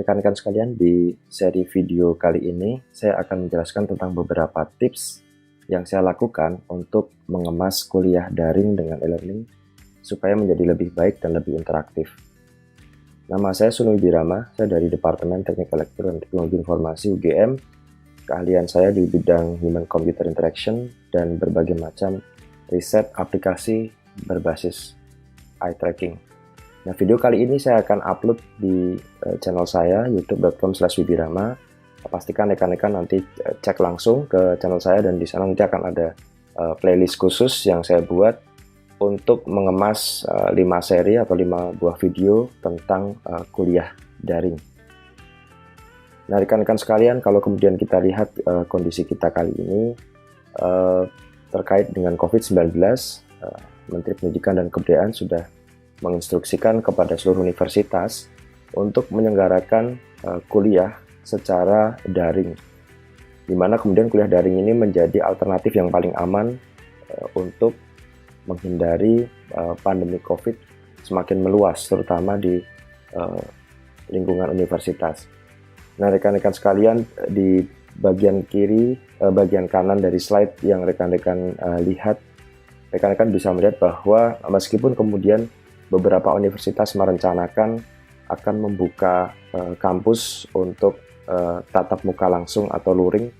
rekan-rekan sekalian, di seri video kali ini saya akan menjelaskan tentang beberapa tips yang saya lakukan untuk mengemas kuliah daring dengan e-learning supaya menjadi lebih baik dan lebih interaktif. Nama saya Sunu Wirama, saya dari Departemen Teknik Elektro dan Teknologi Informasi UGM. Keahlian saya di bidang Human Computer Interaction dan berbagai macam riset aplikasi berbasis eye tracking. Nah, video kali ini saya akan upload di channel saya youtube.com/wibirama. Pastikan rekan-rekan nanti cek langsung ke channel saya dan di sana nanti akan ada playlist khusus yang saya buat untuk mengemas 5 seri atau 5 buah video tentang kuliah daring. Nah, rekan-rekan sekalian, kalau kemudian kita lihat kondisi kita kali ini terkait dengan COVID-19, Menteri Pendidikan dan Kebudayaan sudah menginstruksikan kepada seluruh universitas untuk menyelenggarakan kuliah secara daring, di mana kemudian kuliah daring ini menjadi alternatif yang paling aman untuk menghindari pandemi COVID semakin meluas, terutama di lingkungan universitas. Nah, rekan-rekan sekalian, di bagian kiri, bagian kanan dari slide yang rekan-rekan lihat, rekan-rekan bisa melihat bahwa meskipun kemudian beberapa universitas merencanakan akan membuka kampus untuk tatap muka langsung atau luring,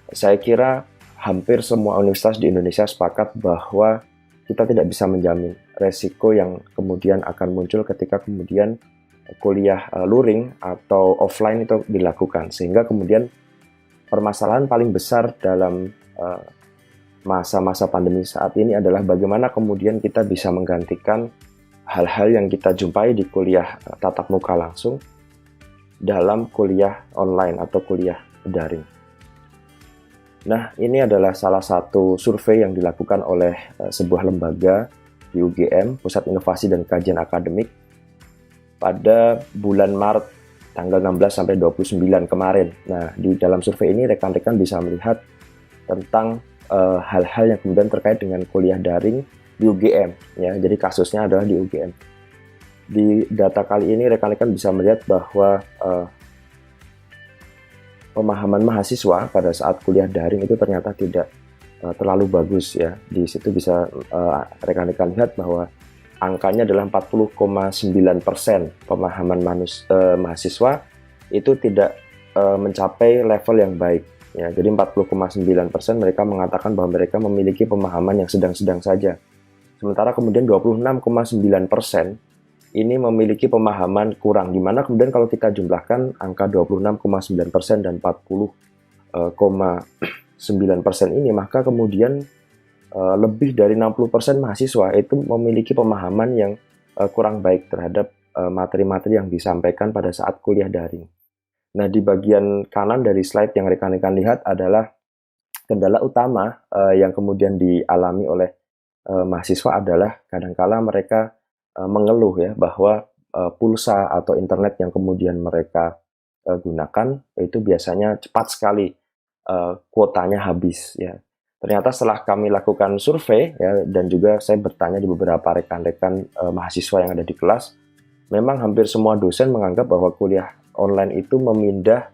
saya kira hampir semua universitas di Indonesia sepakat bahwa kita tidak bisa menjamin resiko yang kemudian akan muncul ketika kemudian kuliah luring atau offline itu dilakukan. Sehingga kemudian permasalahan paling besar dalam masa-masa pandemi saat ini adalah bagaimana kemudian kita bisa menggantikan hal-hal yang kita jumpai di kuliah tatap muka langsung dalam kuliah online atau kuliah daring. Nah, ini adalah salah satu survei yang dilakukan oleh sebuah lembaga di UGM, Pusat Inovasi dan Kajian Akademik, pada bulan Maret tanggal 16 sampai 29 kemarin. Nah, di dalam survei ini rekan-rekan bisa melihat tentang hal-hal yang kemudian terkait dengan kuliah daring di UGM, ya. Jadi kasusnya adalah di UGM. Di data kali ini rekan-rekan bisa melihat bahwa pemahaman mahasiswa pada saat kuliah daring itu ternyata tidak terlalu bagus, ya. Di situ bisa rekan-rekan lihat bahwa angkanya adalah 40,9% pemahaman mahasiswa itu tidak mencapai level yang baik, ya. Jadi 40,9% mereka mengatakan bahwa mereka memiliki pemahaman yang sedang-sedang saja. Sementara kemudian 26,9% ini memiliki pemahaman kurang, di mana kemudian kalau kita jumlahkan angka 26,9% dan 40,9% ini, maka kemudian lebih dari 60% mahasiswa itu memiliki pemahaman yang kurang baik terhadap materi-materi yang disampaikan pada saat kuliah daring. Nah, di bagian kanan dari slide yang rekan-rekan lihat adalah kendala utama yang kemudian dialami oleh mahasiswa adalah kadangkala mereka mengeluh, ya, bahwa pulsa atau internet yang kemudian mereka gunakan itu biasanya cepat sekali kuotanya habis, ya. Ternyata setelah kami lakukan survei, ya, dan juga saya bertanya di beberapa rekan-rekan mahasiswa yang ada di kelas, memang hampir semua dosen menganggap bahwa kuliah online itu memindah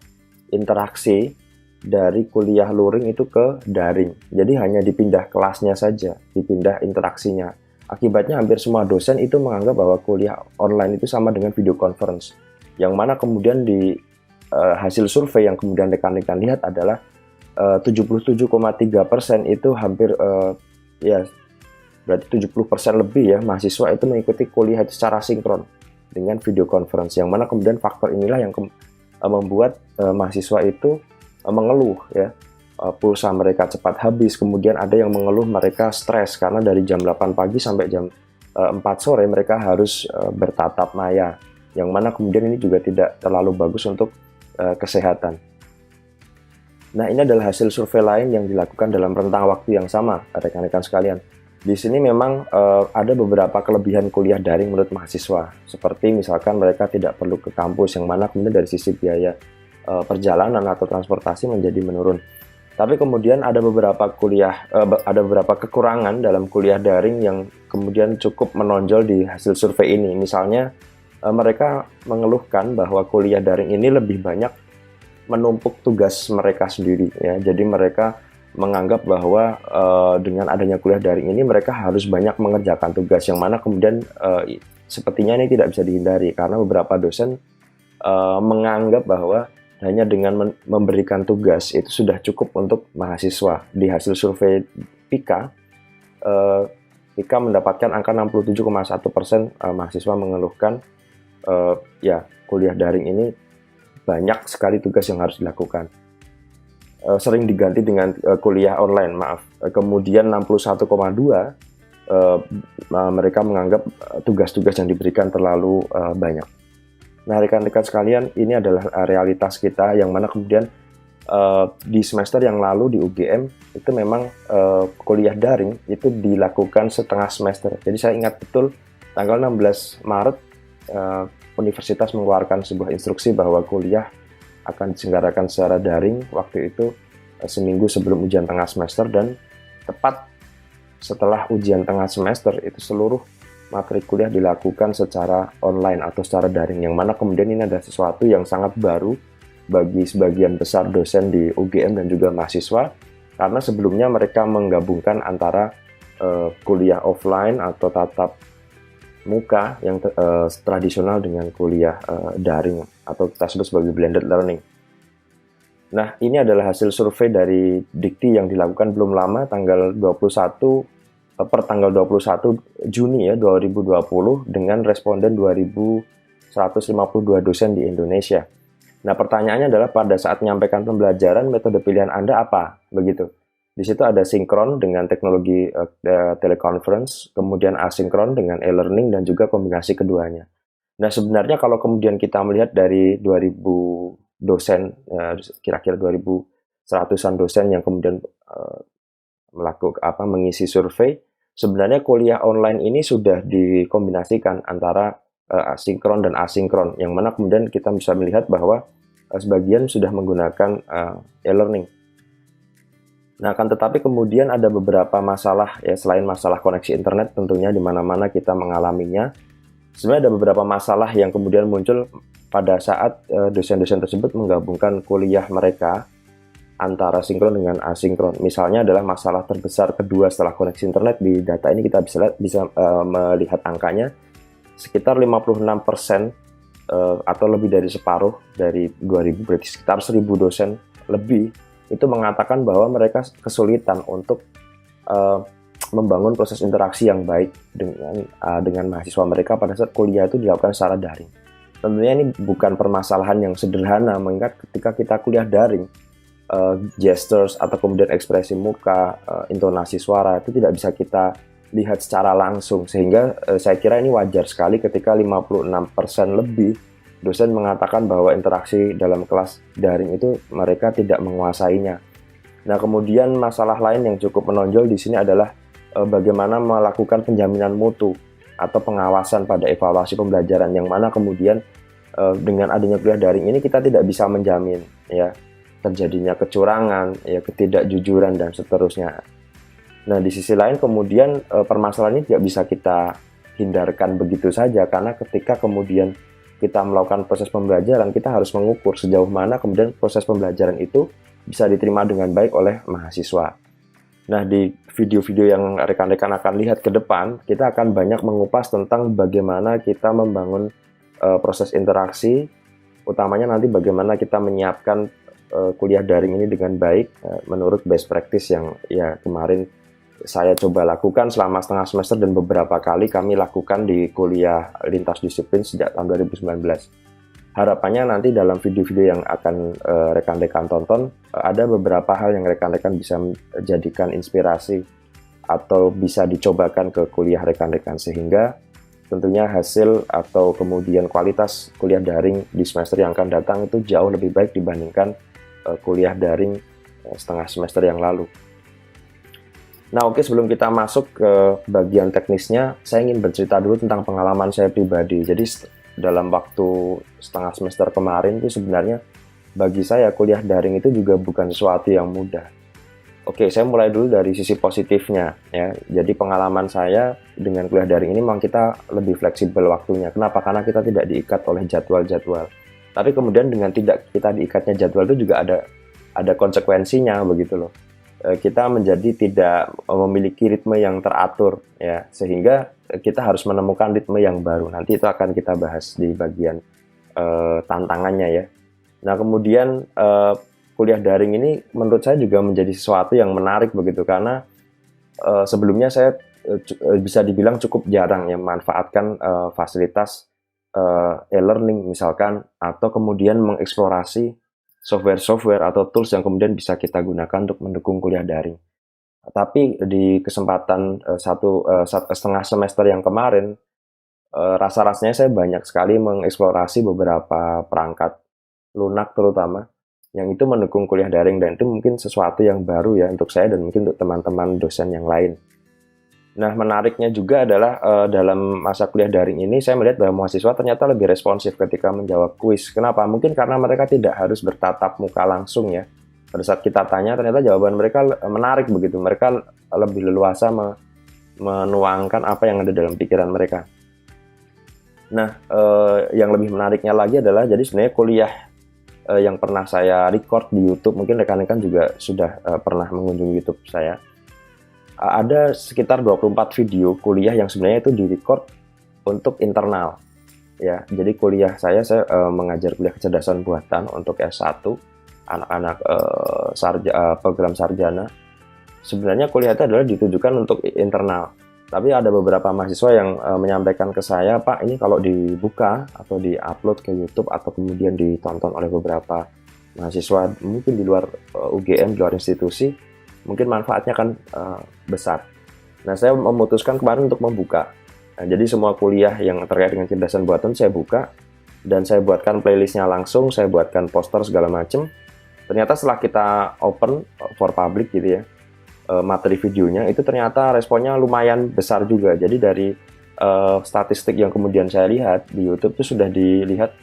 interaksi dari kuliah luring itu ke daring. Jadi hanya dipindah kelasnya saja, dipindah interaksinya. Akibatnya hampir semua dosen itu menganggap bahwa kuliah online itu sama dengan video conference. Yang mana kemudian di hasil survei yang kemudian rekan-rekan lihat adalah 77,3% itu hampir ya berarti 70% lebih, ya, mahasiswa itu mengikuti kuliah itu secara sinkron dengan video conference. Yang mana kemudian faktor inilah yang membuat mahasiswa itu mengeluh, ya, pulsa mereka cepat habis. Kemudian ada yang mengeluh mereka stres karena dari jam 8 pagi sampai jam 4 sore mereka harus bertatap maya, yang mana kemudian ini juga tidak terlalu bagus untuk kesehatan. Nah, ini adalah hasil survei lain yang dilakukan dalam rentang waktu yang sama, rekan-rekan sekalian. Di sini memang ada beberapa kelebihan kuliah daring menurut mahasiswa, seperti misalkan mereka tidak perlu ke kampus, yang mana kemudian dari sisi biaya perjalanan atau transportasi menjadi menurun. Tapi kemudian ada beberapa kekurangan dalam kuliah daring yang kemudian cukup menonjol di hasil survei ini. Misalnya mereka mengeluhkan bahwa kuliah daring ini lebih banyak menumpuk tugas mereka sendiri ya. Jadi mereka menganggap bahwa dengan adanya kuliah daring ini mereka harus banyak mengerjakan tugas, yang mana kemudian sepertinya ini tidak bisa dihindari karena beberapa dosen menganggap bahwa hanya dengan memberikan tugas itu sudah cukup untuk mahasiswa. Di hasil survei PIKA, PIKA mendapatkan angka 67,1% mahasiswa mengeluhkan ya kuliah daring ini banyak sekali tugas yang harus dilakukan. Sering diganti dengan kuliah online, maaf. Kemudian 61,2 mereka menganggap tugas-tugas yang diberikan terlalu banyak. Nah, rekan-rekan sekalian, ini adalah realitas kita, yang mana kemudian di semester yang lalu di UGM itu memang kuliah daring itu dilakukan setengah semester. Jadi saya ingat betul tanggal 16 Maret universitas mengeluarkan sebuah instruksi bahwa kuliah akan diselenggarakan secara daring waktu itu seminggu sebelum ujian tengah semester, dan tepat setelah ujian tengah semester itu seluruh materi kuliah dilakukan secara online atau secara daring, yang mana kemudian ini adalah sesuatu yang sangat baru bagi sebagian besar dosen di UGM dan juga mahasiswa, karena sebelumnya mereka menggabungkan antara kuliah offline atau tatap muka yang tradisional dengan kuliah daring atau kita sebut sebagai blended learning. Nah, ini adalah hasil survei dari Dikti yang dilakukan belum lama, tanggal 21 per tanggal 21 Juni ya 2020 dengan responden 2.152 dosen di Indonesia. Nah, pertanyaannya adalah pada saat menyampaikan pembelajaran metode pilihan Anda apa? Begitu. Di situ ada sinkron dengan teknologi teleconference, kemudian asinkron dengan e-learning dan juga kombinasi keduanya. Nah, sebenarnya kalau kemudian kita melihat dari 2.000 dosen, kira-kira 2.100-an dosen yang kemudian mengisi survei, sebenarnya kuliah online ini sudah dikombinasikan antara sinkron dan asinkron, yang mana kemudian kita bisa melihat bahwa sebagian sudah menggunakan e-learning. Nah, akan tetapi kemudian ada beberapa masalah ya, selain masalah koneksi internet tentunya di mana-mana kita mengalaminya. Sebenarnya ada beberapa masalah yang kemudian muncul pada saat dosen-dosen tersebut menggabungkan kuliah mereka antara sinkron dengan asinkron. Misalnya adalah masalah terbesar kedua setelah koneksi internet. Di data ini kita bisa melihat angkanya sekitar 56% atau lebih dari separuh dari 2.000, berarti sekitar 1.000 dosen lebih itu mengatakan bahwa mereka kesulitan untuk membangun proses interaksi yang baik dengan mahasiswa mereka pada saat kuliah itu dilakukan secara daring. Tentunya ini bukan permasalahan yang sederhana, mengingat ketika kita kuliah daring, gestures atau kemudian ekspresi muka, intonasi suara itu tidak bisa kita lihat secara langsung, sehingga saya kira ini wajar sekali ketika 56% lebih dosen mengatakan bahwa interaksi dalam kelas daring itu mereka tidak menguasainya. Nah, kemudian masalah lain yang cukup menonjol di sini adalah bagaimana melakukan penjaminan mutu atau pengawasan pada evaluasi pembelajaran, yang mana kemudian dengan adanya kuliah daring ini kita tidak bisa menjamin ya terjadinya kecurangan, ya ketidakjujuran dan seterusnya. Nah, di sisi lain kemudian permasalahan ini tidak bisa kita hindarkan begitu saja, karena ketika kemudian kita melakukan proses pembelajaran, kita harus mengukur sejauh mana kemudian proses pembelajaran itu bisa diterima dengan baik oleh mahasiswa. Nah, di video-video yang rekan-rekan akan lihat ke depan, kita akan banyak mengupas tentang bagaimana kita membangun proses interaksi, utamanya nanti bagaimana kita menyiapkan kuliah daring ini dengan baik menurut best practice yang ya kemarin saya coba lakukan selama setengah semester dan beberapa kali kami lakukan di kuliah lintas disiplin sejak tahun 2019. Harapannya nanti dalam video-video yang akan rekan-rekan tonton ada beberapa hal yang rekan-rekan bisa jadikan inspirasi atau bisa dicobakan ke kuliah rekan-rekan, sehingga tentunya hasil atau kemudian kualitas kuliah daring di semester yang akan datang itu jauh lebih baik dibandingkan kuliah daring setengah semester yang lalu. Nah, oke, sebelum kita masuk ke bagian teknisnya, saya ingin bercerita dulu tentang pengalaman saya pribadi. Jadi dalam waktu setengah semester kemarin itu sebenarnya bagi saya kuliah daring itu juga bukan sesuatu yang mudah. Oke, saya mulai dulu dari sisi positifnya ya. Jadi pengalaman saya dengan kuliah daring ini memang kita lebih fleksibel waktunya. Kenapa? Karena kita tidak diikat oleh jadwal-jadwal. Tapi kemudian dengan tidak kita diikatnya jadwal itu juga ada konsekuensinya begitu loh. Kita menjadi tidak memiliki ritme yang teratur ya, sehingga kita harus menemukan ritme yang baru. Nanti itu akan kita bahas di bagian tantangannya ya. Nah, kemudian kuliah daring ini menurut saya juga menjadi sesuatu yang menarik begitu, karena sebelumnya saya bisa dibilang cukup jarang ya memanfaatkan fasilitas e-learning misalkan, atau kemudian mengeksplorasi software-software atau tools yang kemudian bisa kita gunakan untuk mendukung kuliah daring. Tapi di kesempatan satu setengah semester yang kemarin, rasa-rasanya saya banyak sekali mengeksplorasi beberapa perangkat lunak terutama, yang itu mendukung kuliah daring, dan itu mungkin sesuatu yang baru ya untuk saya dan mungkin untuk teman-teman dosen yang lain. Nah, menariknya juga adalah dalam masa kuliah daring ini saya melihat bahwa mahasiswa ternyata lebih responsif ketika menjawab kuis. Kenapa? Mungkin karena mereka tidak harus bertatap muka langsung ya. Pada saat kita tanya, ternyata jawaban mereka menarik begitu. Mereka lebih leluasa menuangkan apa yang ada dalam pikiran mereka. Nah, yang lebih menariknya lagi adalah, jadi sebenarnya kuliah yang pernah saya record di YouTube, mungkin rekan-rekan juga sudah pernah mengunjungi YouTube saya. Ada sekitar 24 video kuliah yang sebenarnya itu di-record untuk internal. Ya, jadi kuliah saya mengajar kuliah kecerdasan buatan untuk S1, anak-anak program sarjana. Sebenarnya kuliah itu adalah ditujukan untuk internal. Tapi ada beberapa mahasiswa yang menyampaikan ke saya, Pak, ini kalau dibuka atau di-upload ke YouTube atau kemudian ditonton oleh beberapa mahasiswa mungkin di luar UGM, di luar institusi, mungkin manfaatnya kan besar. Nah, saya memutuskan kemarin untuk membuka. Nah, jadi semua kuliah yang terkait dengan kecerdasan buatan saya buka, dan saya buatkan playlistnya langsung, saya buatkan poster segala macam. Ternyata setelah kita open for public gitu ya, materi videonya itu ternyata responnya lumayan besar juga. Jadi dari statistik yang kemudian saya lihat di YouTube itu sudah dilihat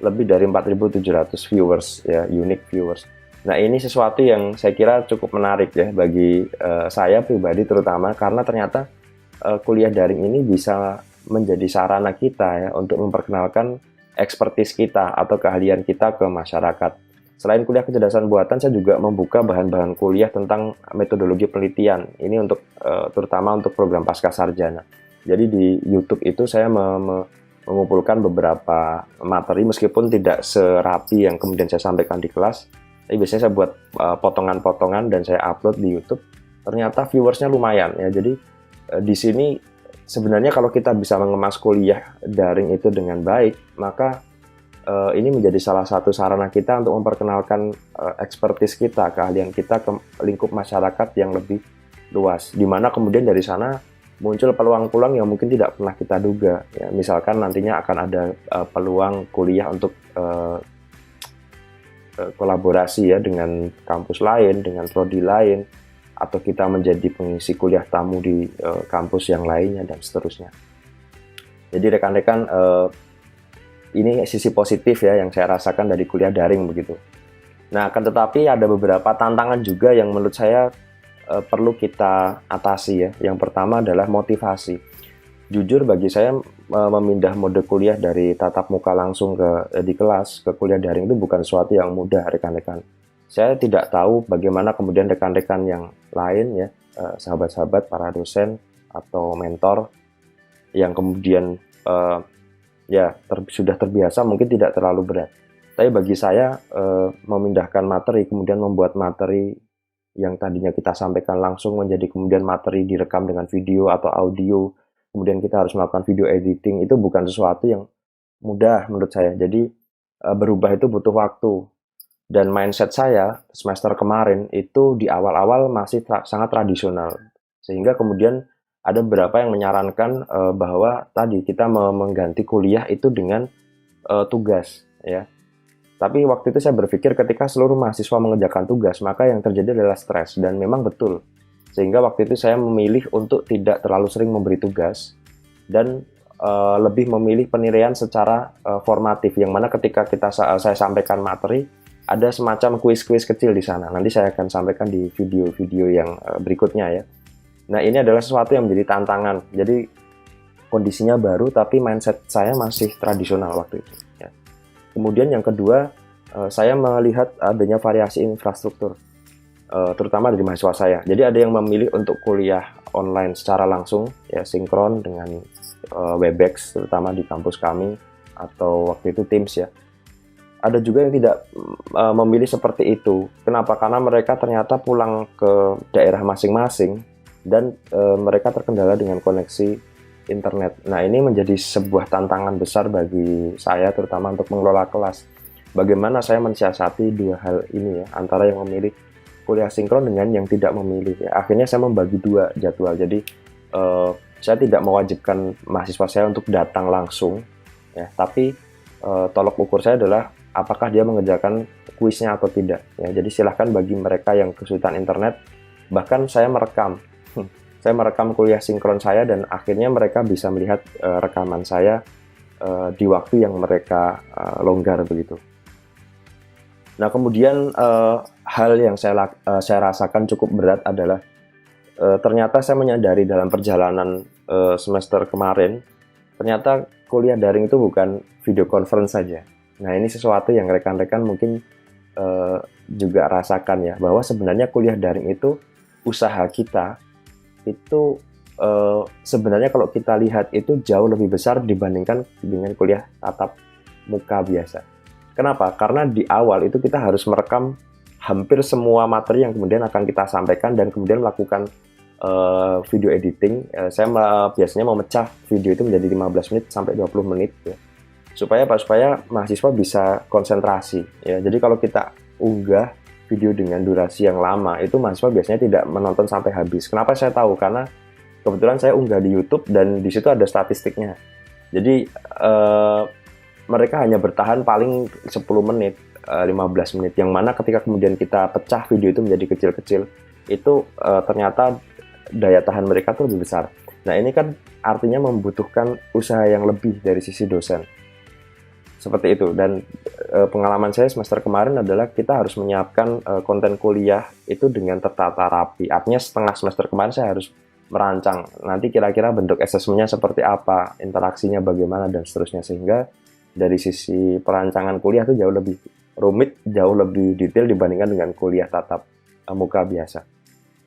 lebih dari 4.700 viewers ya, unique viewers. Nah, ini sesuatu yang saya kira cukup menarik ya bagi saya pribadi terutama, karena ternyata kuliah daring ini bisa menjadi sarana kita ya untuk memperkenalkan ekspertis kita atau keahlian kita ke masyarakat. Selain kuliah kecerdasan buatan, saya juga membuka bahan-bahan kuliah tentang metodologi penelitian. Ini untuk terutama untuk program pasca sarjana. Jadi di YouTube itu saya mengumpulkan beberapa materi meskipun tidak serapi yang kemudian saya sampaikan di kelas. Tapi biasanya saya buat potongan-potongan dan saya upload di YouTube. Ternyata viewersnya lumayan ya. Jadi di sini sebenarnya kalau kita bisa mengemas kuliah daring itu dengan baik, maka ini menjadi salah satu sarana kita untuk memperkenalkan ekspertis kita, keahlian kita ke lingkup masyarakat yang lebih luas. Di mana kemudian dari sana muncul peluang-peluang yang mungkin tidak pernah kita duga. Ya, misalkan nantinya akan ada peluang kuliah untuk kolaborasi ya dengan kampus lain, dengan prodi lain, atau kita menjadi pengisi kuliah tamu di kampus yang lainnya dan seterusnya. Jadi rekan-rekan, ini sisi positif ya yang saya rasakan dari kuliah daring begitu. Nah, akan tetapi ada beberapa tantangan juga yang menurut saya perlu kita atasi ya. Yang pertama adalah motivasi. Jujur bagi saya memindah mode kuliah dari tatap muka langsung di kelas ke kuliah daring itu bukan sesuatu yang mudah rekan-rekan. Saya tidak tahu bagaimana kemudian rekan-rekan yang lain ya, sahabat-sahabat para dosen atau mentor yang kemudian sudah terbiasa, mungkin tidak terlalu berat. Tapi bagi saya memindahkan materi, kemudian membuat materi yang tadinya kita sampaikan langsung menjadi kemudian materi direkam dengan video atau audio, kemudian kita harus melakukan video editing, itu bukan sesuatu yang mudah menurut saya. Jadi berubah itu butuh waktu. Dan mindset saya semester kemarin itu di awal-awal masih sangat tradisional. Sehingga kemudian ada beberapa yang menyarankan bahwa tadi kita mengganti kuliah itu dengan tugas ya. Tapi waktu itu saya berpikir ketika seluruh mahasiswa mengerjakan tugas, maka yang terjadi adalah stres, dan memang betul. Sehingga waktu itu saya memilih untuk tidak terlalu sering memberi tugas dan lebih memilih penilaian secara formatif, yang mana ketika saya sampaikan materi, ada semacam kuis-kuis kecil di sana. Nanti saya akan sampaikan di video-video yang berikutnya ya. Nah, ini adalah sesuatu yang menjadi tantangan. Jadi kondisinya baru tapi mindset saya masih tradisional waktu itu ya. Kemudian yang kedua, saya melihat adanya variasi infrastruktur, terutama dari mahasiswa saya. Jadi ada yang memilih untuk kuliah online secara langsung ya, sinkron dengan Webex terutama di kampus kami, atau waktu itu Teams ya. Ada juga yang tidak memilih seperti itu. Kenapa? Karena mereka ternyata pulang ke daerah masing-masing dan mereka terkendala dengan koneksi internet. Nah, ini menjadi sebuah tantangan besar bagi saya, terutama untuk mengelola kelas. Bagaimana saya mensiasati dua hal ini ya, antara yang memilih kuliah sinkron dengan yang tidak memilih ya. Akhirnya saya membagi dua jadwal. Jadi saya tidak mewajibkan mahasiswa saya untuk datang langsung ya, tapi tolok ukur saya adalah apakah dia mengerjakan kuisnya atau tidak ya. Jadi silahkan bagi mereka yang kesulitan internet, bahkan saya merekam kuliah sinkron saya dan akhirnya mereka bisa melihat rekaman saya di waktu yang mereka longgar begitu. Nah, kemudian hal yang saya rasakan cukup berat adalah ternyata saya menyadari dalam perjalanan semester kemarin, ternyata kuliah daring itu bukan video conference saja. Nah, ini sesuatu yang rekan-rekan mungkin juga rasakan ya, bahwa sebenarnya kuliah daring itu usaha kita itu sebenarnya kalau kita lihat itu jauh lebih besar dibandingkan dengan kuliah tatap muka biasa. Kenapa? Karena di awal itu kita harus merekam hampir semua materi yang kemudian akan kita sampaikan dan kemudian melakukan video editing. Saya biasanya memecah video itu menjadi 15 menit sampai 20 menit ya. Supaya mahasiswa bisa konsentrasi ya. Jadi kalau kita unggah video dengan durasi yang lama itu mahasiswa biasanya tidak menonton sampai habis. Kenapa saya tahu? Karena kebetulan saya unggah di YouTube dan di situ ada statistiknya. Jadi mereka hanya bertahan paling 10 menit, 15 menit, yang mana ketika kemudian kita pecah video itu menjadi kecil-kecil, itu ternyata daya tahan mereka tuh lebih besar. Nah, ini kan artinya membutuhkan usaha yang lebih dari sisi dosen. Seperti itu. Dan pengalaman saya semester kemarin adalah kita harus menyiapkan konten kuliah itu dengan tertata rapi. Artinya setengah semester kemarin saya harus merancang nanti kira-kira bentuk asesmennya seperti apa, interaksinya bagaimana, dan seterusnya. Sehingga dari sisi perancangan kuliah itu jauh lebih rumit, jauh lebih detail dibandingkan dengan kuliah tatap muka biasa.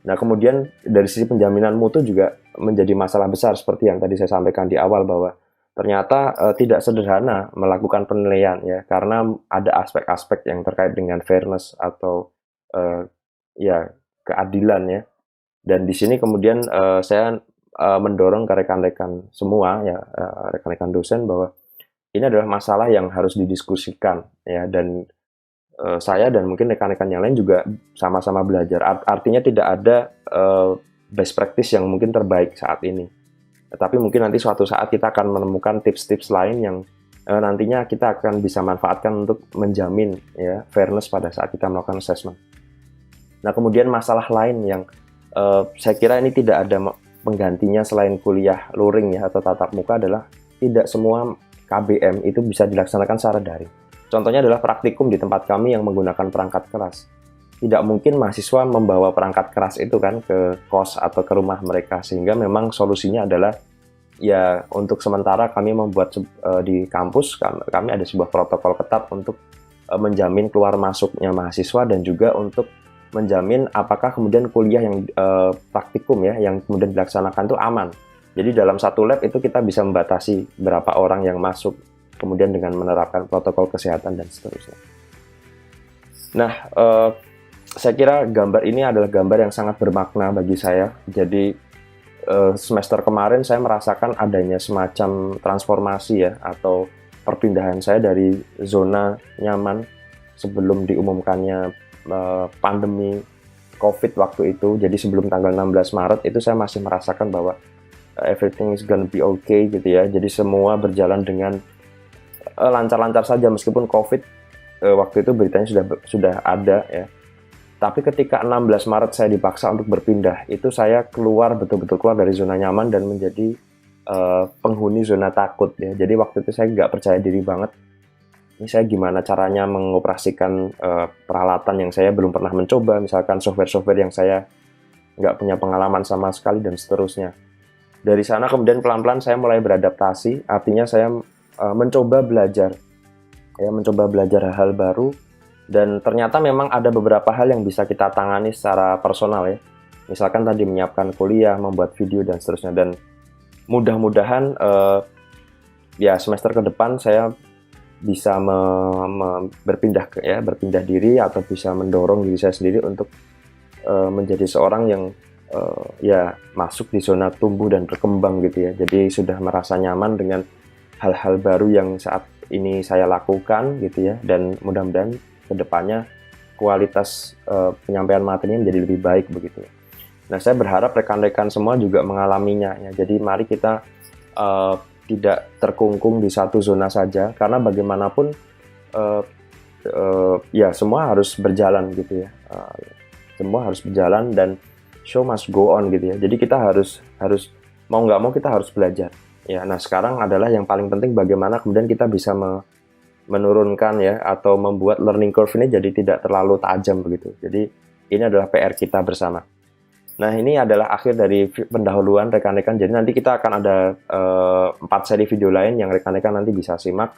Nah, kemudian dari sisi penjaminan mutu juga menjadi masalah besar seperti yang tadi saya sampaikan di awal, bahwa ternyata tidak sederhana melakukan penilaian ya, karena ada aspek-aspek yang terkait dengan fairness atau ya keadilan ya. Dan di sini kemudian saya mendorong ke rekan-rekan semua ya, rekan-rekan dosen, bahwa ini adalah masalah yang harus didiskusikan ya, dan saya dan mungkin rekan-rekan yang lain juga sama-sama belajar. Artinya tidak ada best practice yang mungkin terbaik saat ini. Tapi mungkin nanti suatu saat kita akan menemukan tips-tips lain yang nantinya kita akan bisa manfaatkan untuk menjamin ya fairness pada saat kita melakukan assessment. Nah, kemudian masalah lain yang saya kira ini tidak ada penggantinya selain kuliah luring ya atau tatap muka adalah tidak semua KBM itu bisa dilaksanakan secara daring. Contohnya adalah praktikum di tempat kami yang menggunakan perangkat keras. Tidak mungkin mahasiswa membawa perangkat keras itu kan ke kos atau ke rumah mereka, sehingga memang solusinya adalah ya untuk sementara kami membuat di kampus kami ada sebuah protokol ketat untuk menjamin keluar masuknya mahasiswa dan juga untuk menjamin apakah kemudian kuliah yang praktikum ya yang kemudian dilaksanakan itu aman. Jadi dalam satu lab itu kita bisa membatasi berapa orang yang masuk, kemudian dengan menerapkan protokol kesehatan dan seterusnya. Nah, saya kira gambar ini adalah gambar yang sangat bermakna bagi saya. Jadi semester kemarin saya merasakan adanya semacam transformasi ya, atau perpindahan saya dari zona nyaman sebelum diumumkannya pandemi COVID waktu itu. Jadi sebelum tanggal 16 Maret itu saya masih merasakan bahwa everything is gonna be okay gitu ya. Jadi semua berjalan dengan lancar-lancar saja meskipun COVID waktu itu beritanya sudah ada ya. Tapi ketika 16 Maret saya dipaksa untuk berpindah, itu saya betul-betul keluar dari zona nyaman dan menjadi penghuni zona takut ya. Jadi waktu itu saya nggak percaya diri banget. ini saya gimana caranya mengoperasikan peralatan yang saya belum pernah mencoba, misalkan software-software yang saya nggak punya pengalaman sama sekali, dan seterusnya. Dari sana kemudian pelan-pelan saya mulai beradaptasi, artinya saya mencoba belajar, ya, mencoba belajar hal-hal baru, dan ternyata memang ada beberapa hal yang bisa kita tangani secara personal ya. Misalkan tadi menyiapkan kuliah, membuat video dan seterusnya, dan mudah-mudahan ya semester ke depan saya bisa berpindah diri, atau bisa mendorong diri saya sendiri untuk menjadi seorang yang ya masuk di zona tumbuh dan berkembang gitu ya. Jadi sudah merasa nyaman dengan hal-hal baru yang saat ini saya lakukan gitu ya, dan mudah-mudahan kedepannya kualitas penyampaian materinya menjadi lebih baik begitu ya. Nah, saya berharap rekan-rekan semua juga mengalaminya ya. Jadi mari kita tidak terkungkung di satu zona saja, karena bagaimanapun ya semua harus berjalan gitu ya. Semua harus berjalan dan show must go on gitu ya. Jadi kita harus mau nggak mau kita harus belajar. Ya, nah sekarang adalah yang paling penting bagaimana kemudian kita bisa menurunkan ya, atau membuat learning curve ini jadi tidak terlalu tajam begitu. Jadi ini adalah PR kita bersama. Nah, ini adalah akhir dari pendahuluan rekan-rekan. Jadi nanti kita akan ada 4 seri video lain yang rekan-rekan nanti bisa simak,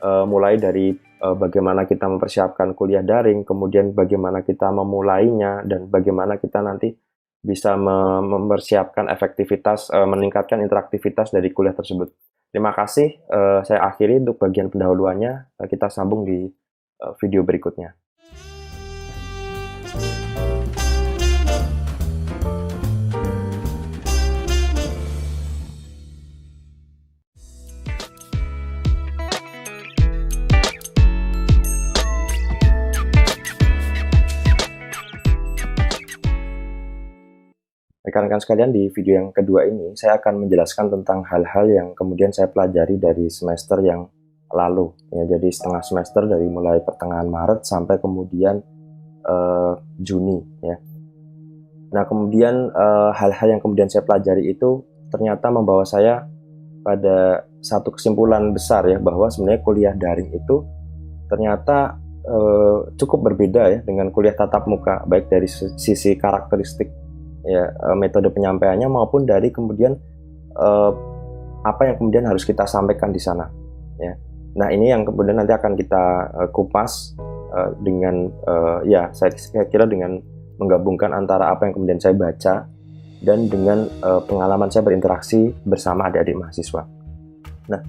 mulai dari bagaimana kita mempersiapkan kuliah daring, kemudian bagaimana kita memulainya, dan bagaimana kita nanti bisa mempersiapkan efektivitas, meningkatkan interaktivitas dari kuliah tersebut. Terima kasih, saya akhiri untuk bagian pendahuluannya. Kita sambung di video berikutnya. Rekan-rekan sekalian, di video yang kedua ini saya akan menjelaskan tentang hal-hal yang kemudian saya pelajari dari semester yang lalu ya. Jadi setengah semester dari mulai pertengahan Maret sampai kemudian Juni ya. Nah, kemudian hal-hal yang kemudian saya pelajari itu ternyata membawa saya pada satu kesimpulan besar ya, bahwa sebenarnya kuliah daring itu ternyata cukup berbeda ya dengan kuliah tatap muka, baik dari sisi karakteristik ya, metode penyampaiannya, maupun dari kemudian apa yang kemudian harus kita sampaikan di sana ya. Nah, ini yang kemudian nanti akan kita kupas dengan ya saya kira dengan menggabungkan antara apa yang kemudian saya baca dan dengan pengalaman saya berinteraksi bersama adik-adik mahasiswa. Nah,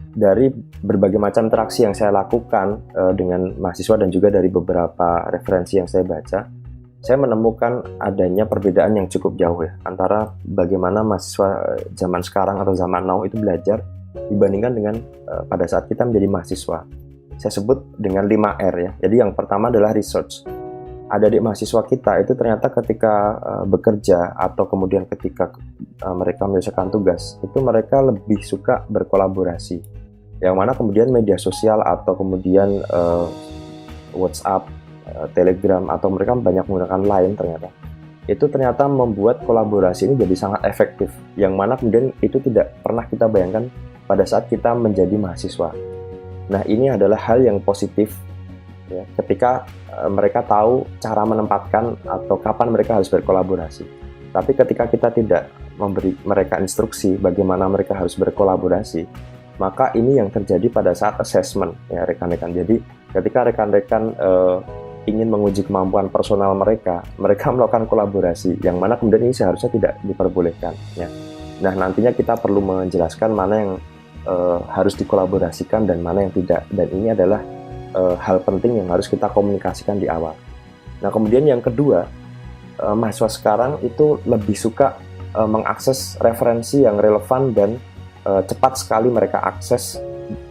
dari berbagai macam interaksi yang saya lakukan dengan mahasiswa dan juga dari beberapa referensi yang saya baca, saya menemukan adanya perbedaan yang cukup jauh ya, antara bagaimana mahasiswa zaman sekarang atau zaman now itu belajar dibandingkan dengan pada saat kita menjadi mahasiswa. Saya sebut dengan 5R ya. Jadi yang pertama adalah research. Adik-adik mahasiswa kita itu ternyata ketika bekerja atau kemudian ketika mereka menyelesaikan tugas, itu mereka lebih suka berkolaborasi. Yang mana kemudian media sosial atau kemudian WhatsApp, Telegram, atau mereka banyak menggunakan Line ternyata membuat kolaborasi ini jadi sangat efektif, yang mana kemudian itu tidak pernah kita bayangkan pada saat kita menjadi mahasiswa. Nah, ini adalah hal yang positif ya, ketika mereka tahu cara menempatkan atau kapan mereka harus berkolaborasi. Tapi ketika kita tidak memberi mereka instruksi bagaimana mereka harus berkolaborasi, maka ini yang terjadi pada saat assessment ya rekan-rekan. Jadi ketika rekan-rekan ingin menguji kemampuan personal mereka melakukan kolaborasi, yang mana kemudian ini seharusnya tidak diperbolehkan ya. Nah, nantinya kita perlu menjelaskan mana yang harus dikolaborasikan dan mana yang tidak, dan ini adalah hal penting yang harus kita komunikasikan di awal. Nah, kemudian yang kedua, mahasiswa sekarang itu lebih suka mengakses referensi yang relevan dan cepat sekali mereka akses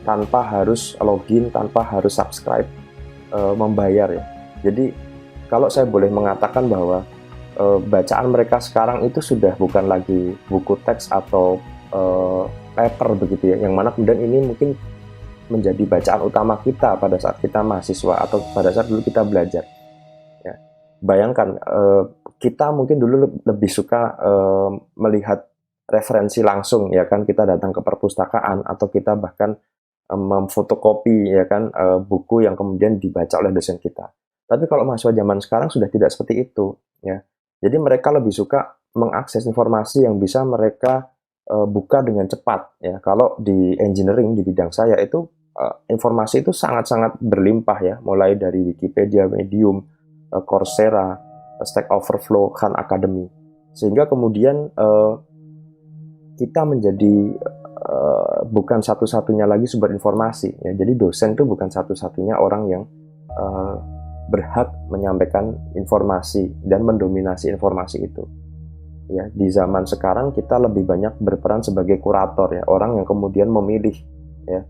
tanpa harus login, tanpa harus subscribe, membayar ya. Jadi kalau saya boleh mengatakan bahwa bacaan mereka sekarang itu sudah bukan lagi buku teks atau paper begitu ya, yang mana kemudian ini mungkin menjadi bacaan utama kita pada saat kita mahasiswa atau pada saat dulu kita belajar ya. Bayangkan kita mungkin dulu lebih suka melihat referensi langsung ya kan, kita datang ke perpustakaan atau kita bahkan memfotokopi ya kan buku yang kemudian dibaca oleh dosen kita. Tapi kalau mahasiswa zaman sekarang sudah tidak seperti itu ya. Jadi mereka lebih suka mengakses informasi yang bisa mereka buka dengan cepat ya. Kalau di engineering di bidang saya itu informasi itu sangat-sangat berlimpah ya, mulai dari Wikipedia, Medium, Coursera, Stack Overflow, Khan Academy. Sehingga kemudian kita menjadi bukan satu-satunya lagi sumber informasi ya. Jadi dosen itu bukan satu-satunya orang yang berhak menyampaikan informasi dan mendominasi informasi itu ya. Di zaman sekarang kita lebih banyak berperan sebagai kurator ya, orang yang kemudian memilih ya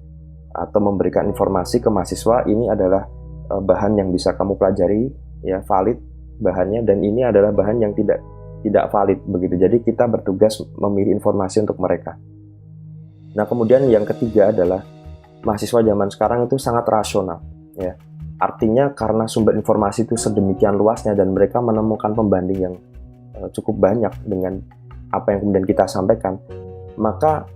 atau memberikan informasi ke mahasiswa, ini adalah bahan yang bisa kamu pelajari ya, valid bahannya, dan ini adalah bahan yang tidak valid begitu. Jadi kita bertugas memilih informasi untuk mereka. Nah, kemudian yang ketiga adalah mahasiswa zaman sekarang itu sangat rasional ya. Artinya karena sumber informasi itu sedemikian luasnya dan mereka menemukan pembanding yang cukup banyak dengan apa yang kemudian kita sampaikan, maka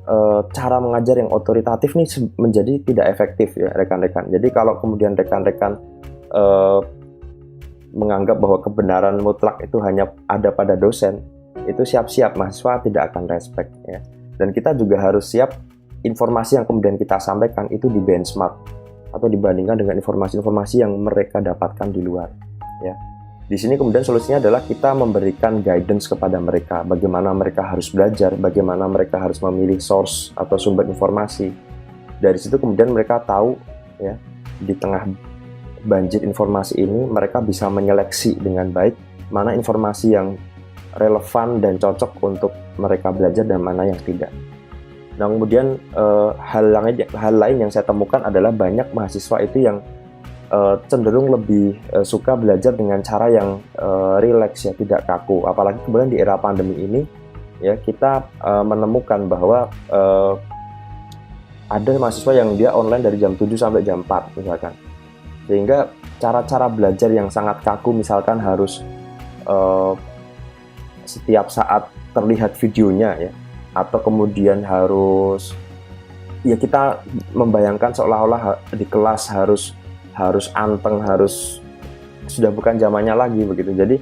cara mengajar yang otoritatif ini menjadi tidak efektif ya rekan-rekan. Jadi kalau kemudian rekan-rekan menganggap bahwa kebenaran mutlak itu hanya ada pada dosen, itu siap-siap mahasiswa tidak akan respect ya. Dan kita juga harus siap informasi yang kemudian kita sampaikan itu di benchmark atau dibandingkan dengan informasi-informasi yang mereka dapatkan di luar ya. Di sini kemudian solusinya adalah kita memberikan guidance kepada mereka, bagaimana mereka harus belajar, bagaimana mereka harus memilih source atau sumber informasi. Dari situ kemudian mereka tahu ya, di tengah banjir informasi ini mereka bisa menyeleksi dengan baik mana informasi yang relevan dan cocok untuk mereka belajar dan mana yang tidak. Nah, kemudian hal lain yang saya temukan adalah banyak mahasiswa itu yang cenderung lebih suka belajar dengan cara yang rileks ya, tidak kaku. Apalagi kemudian di era pandemi ini ya, kita menemukan bahwa ada mahasiswa yang dia online dari jam 7 sampai jam 4 misalkan. Sehingga cara-cara belajar yang sangat kaku, misalkan harus setiap saat terlihat videonya ya, atau kemudian harus ya, kita membayangkan seolah-olah di kelas harus anteng, harus sudah bukan zamannya lagi begitu. Jadi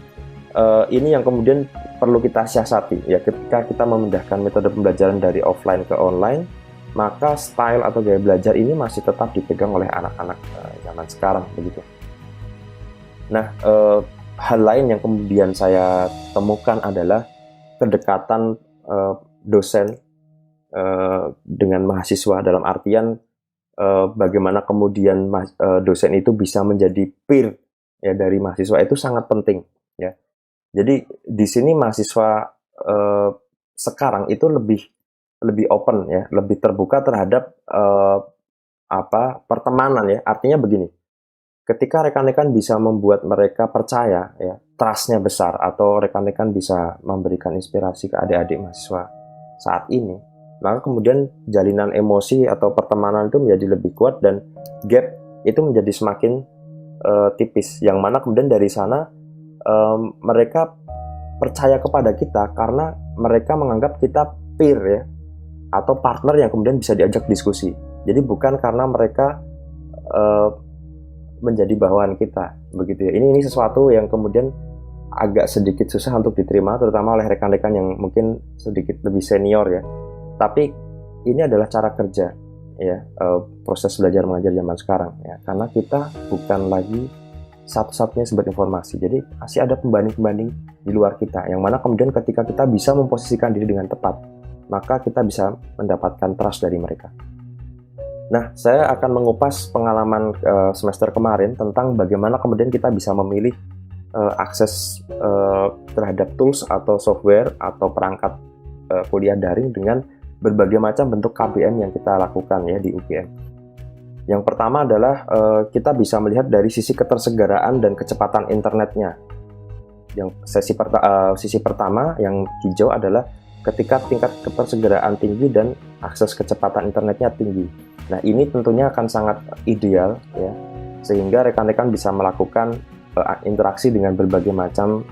ini yang kemudian perlu kita siasati ya, ketika kita memindahkan metode pembelajaran dari offline ke online, maka style atau gaya belajar ini masih tetap dipegang oleh anak-anak zaman sekarang begitu. Nah, hal lain yang kemudian saya temukan adalah kedekatan dosen dengan mahasiswa, dalam artian bagaimana kemudian dosen itu bisa menjadi peer ya dari mahasiswa, itu sangat penting ya. Jadi di sini mahasiswa sekarang itu lebih open ya, lebih terbuka terhadap pertemanan ya. Artinya begini, ketika rekan-rekan bisa membuat mereka percaya ya, trust-nya besar, atau rekan-rekan bisa memberikan inspirasi ke adik-adik mahasiswa saat ini, maka kemudian jalinan emosi atau pertemanan itu menjadi lebih kuat dan gap itu menjadi semakin tipis, yang mana kemudian dari sana mereka percaya kepada kita karena mereka menganggap kita peer ya, atau partner yang kemudian bisa diajak diskusi. Jadi bukan karena mereka menjadi bawahan kita begitu ya. Ini sesuatu yang kemudian agak sedikit susah untuk diterima, terutama oleh rekan-rekan yang mungkin sedikit lebih senior ya. Tapi ini adalah cara kerja ya, proses belajar mengajar zaman sekarang ya, karena kita bukan lagi satu-satunya sumber informasi. Jadi masih ada pembanding-pembanding di luar kita, yang mana kemudian ketika kita bisa memposisikan diri dengan tepat, maka kita bisa mendapatkan trust dari mereka. Nah, saya akan mengupas pengalaman semester kemarin tentang bagaimana kemudian kita bisa memilih akses terhadap tools atau software atau perangkat kuliah daring dengan berbagai macam bentuk KBM yang kita lakukan ya di UGM. Yang pertama adalah kita bisa melihat dari sisi ketersediaan dan kecepatan internetnya. Yang sisi pertama yang hijau adalah ketika tingkat ketersediaan tinggi dan akses kecepatan internetnya tinggi. Nah, ini tentunya akan sangat ideal ya, sehingga rekan-rekan bisa melakukan interaksi dengan berbagai macam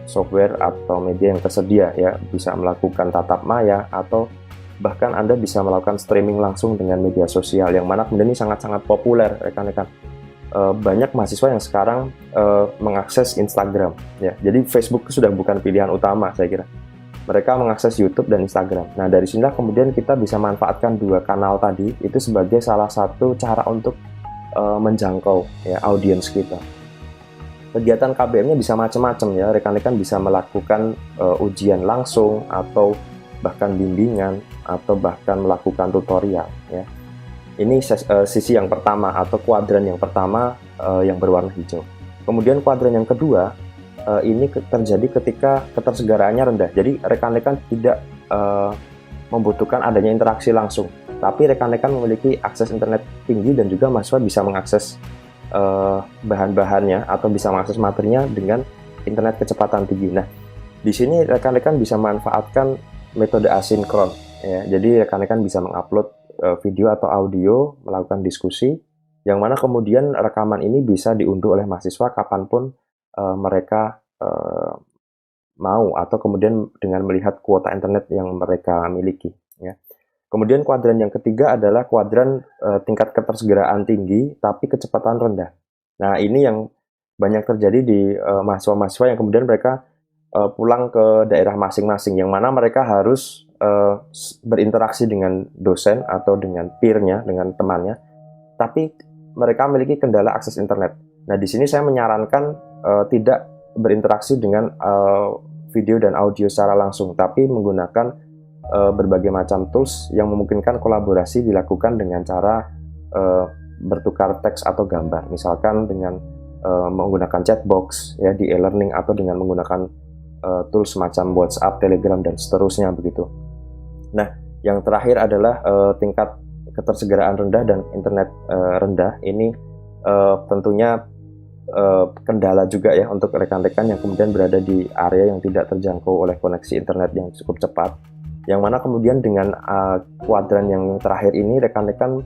software atau media yang tersedia ya, bisa melakukan tatap maya atau bahkan Anda bisa melakukan streaming langsung dengan media sosial, yang mana kemudian ini sangat-sangat populer rekan-rekan. Banyak mahasiswa yang sekarang mengakses Instagram, ya. Jadi Facebook sudah bukan pilihan utama, saya kira. Mereka mengakses YouTube dan Instagram. Nah, dari sinilah kemudian kita bisa manfaatkan dua kanal tadi itu sebagai salah satu cara untuk menjangkau ya audiens kita. Kegiatan KBM-nya bisa macam-macam ya, rekan-rekan bisa melakukan ujian langsung atau bahkan bimbingan atau bahkan melakukan tutorial ya. Ini sisi yang pertama atau kuadran yang pertama yang berwarna hijau. Kemudian kuadran yang kedua ini terjadi ketika ketersegaraannya rendah. Jadi rekan-rekan tidak membutuhkan adanya interaksi langsung, tapi rekan-rekan memiliki akses internet tinggi dan juga mahasiswa bisa mengakses bahan-bahannya atau bisa mengakses materinya dengan internet kecepatan tinggi. Nah, di sini rekan-rekan bisa memanfaatkan metode asinkron ya. Jadi rekan-rekan bisa mengupload video atau audio, melakukan diskusi, yang mana kemudian rekaman ini bisa diunduh oleh mahasiswa kapanpun mereka mau, atau kemudian dengan melihat kuota internet yang mereka miliki ya. Kemudian kuadran yang ketiga adalah kuadran tingkat ketersegaraan tinggi tapi kecepatan rendah. Nah, ini yang banyak terjadi di mahasiswa-mahasiswa yang kemudian mereka pulang ke daerah masing-masing, yang mana mereka harus berinteraksi dengan dosen atau dengan peer-nya, dengan temannya, tapi mereka memiliki kendala akses internet. Nah, di sini saya menyarankan tidak berinteraksi dengan video dan audio secara langsung, tapi menggunakan berbagai macam tools yang memungkinkan kolaborasi dilakukan dengan cara bertukar teks atau gambar, misalkan dengan menggunakan chatbox ya di e-learning, atau dengan menggunakan tools semacam WhatsApp, Telegram, dan seterusnya begitu. Nah, yang terakhir adalah tingkat ketersegaraan rendah dan internet rendah. Ini tentunya kendala juga ya untuk rekan-rekan yang kemudian berada di area yang tidak terjangkau oleh koneksi internet yang cukup cepat. Yang mana kemudian dengan kuadran yang terakhir ini rekan-rekan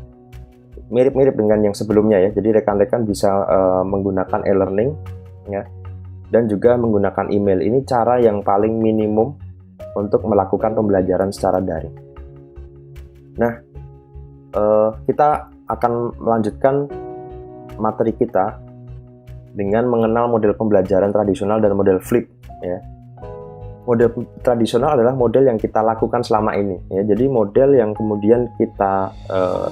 mirip-mirip dengan yang sebelumnya ya. Jadi rekan-rekan bisa menggunakan e-learning ya, dan juga menggunakan email. Ini cara yang paling minimum untuk melakukan pembelajaran secara daring. Nah, kita akan melanjutkan materi kita dengan mengenal model pembelajaran tradisional dan model flip ya. Model tradisional adalah model yang kita lakukan selama ini ya. Jadi model yang kemudian kita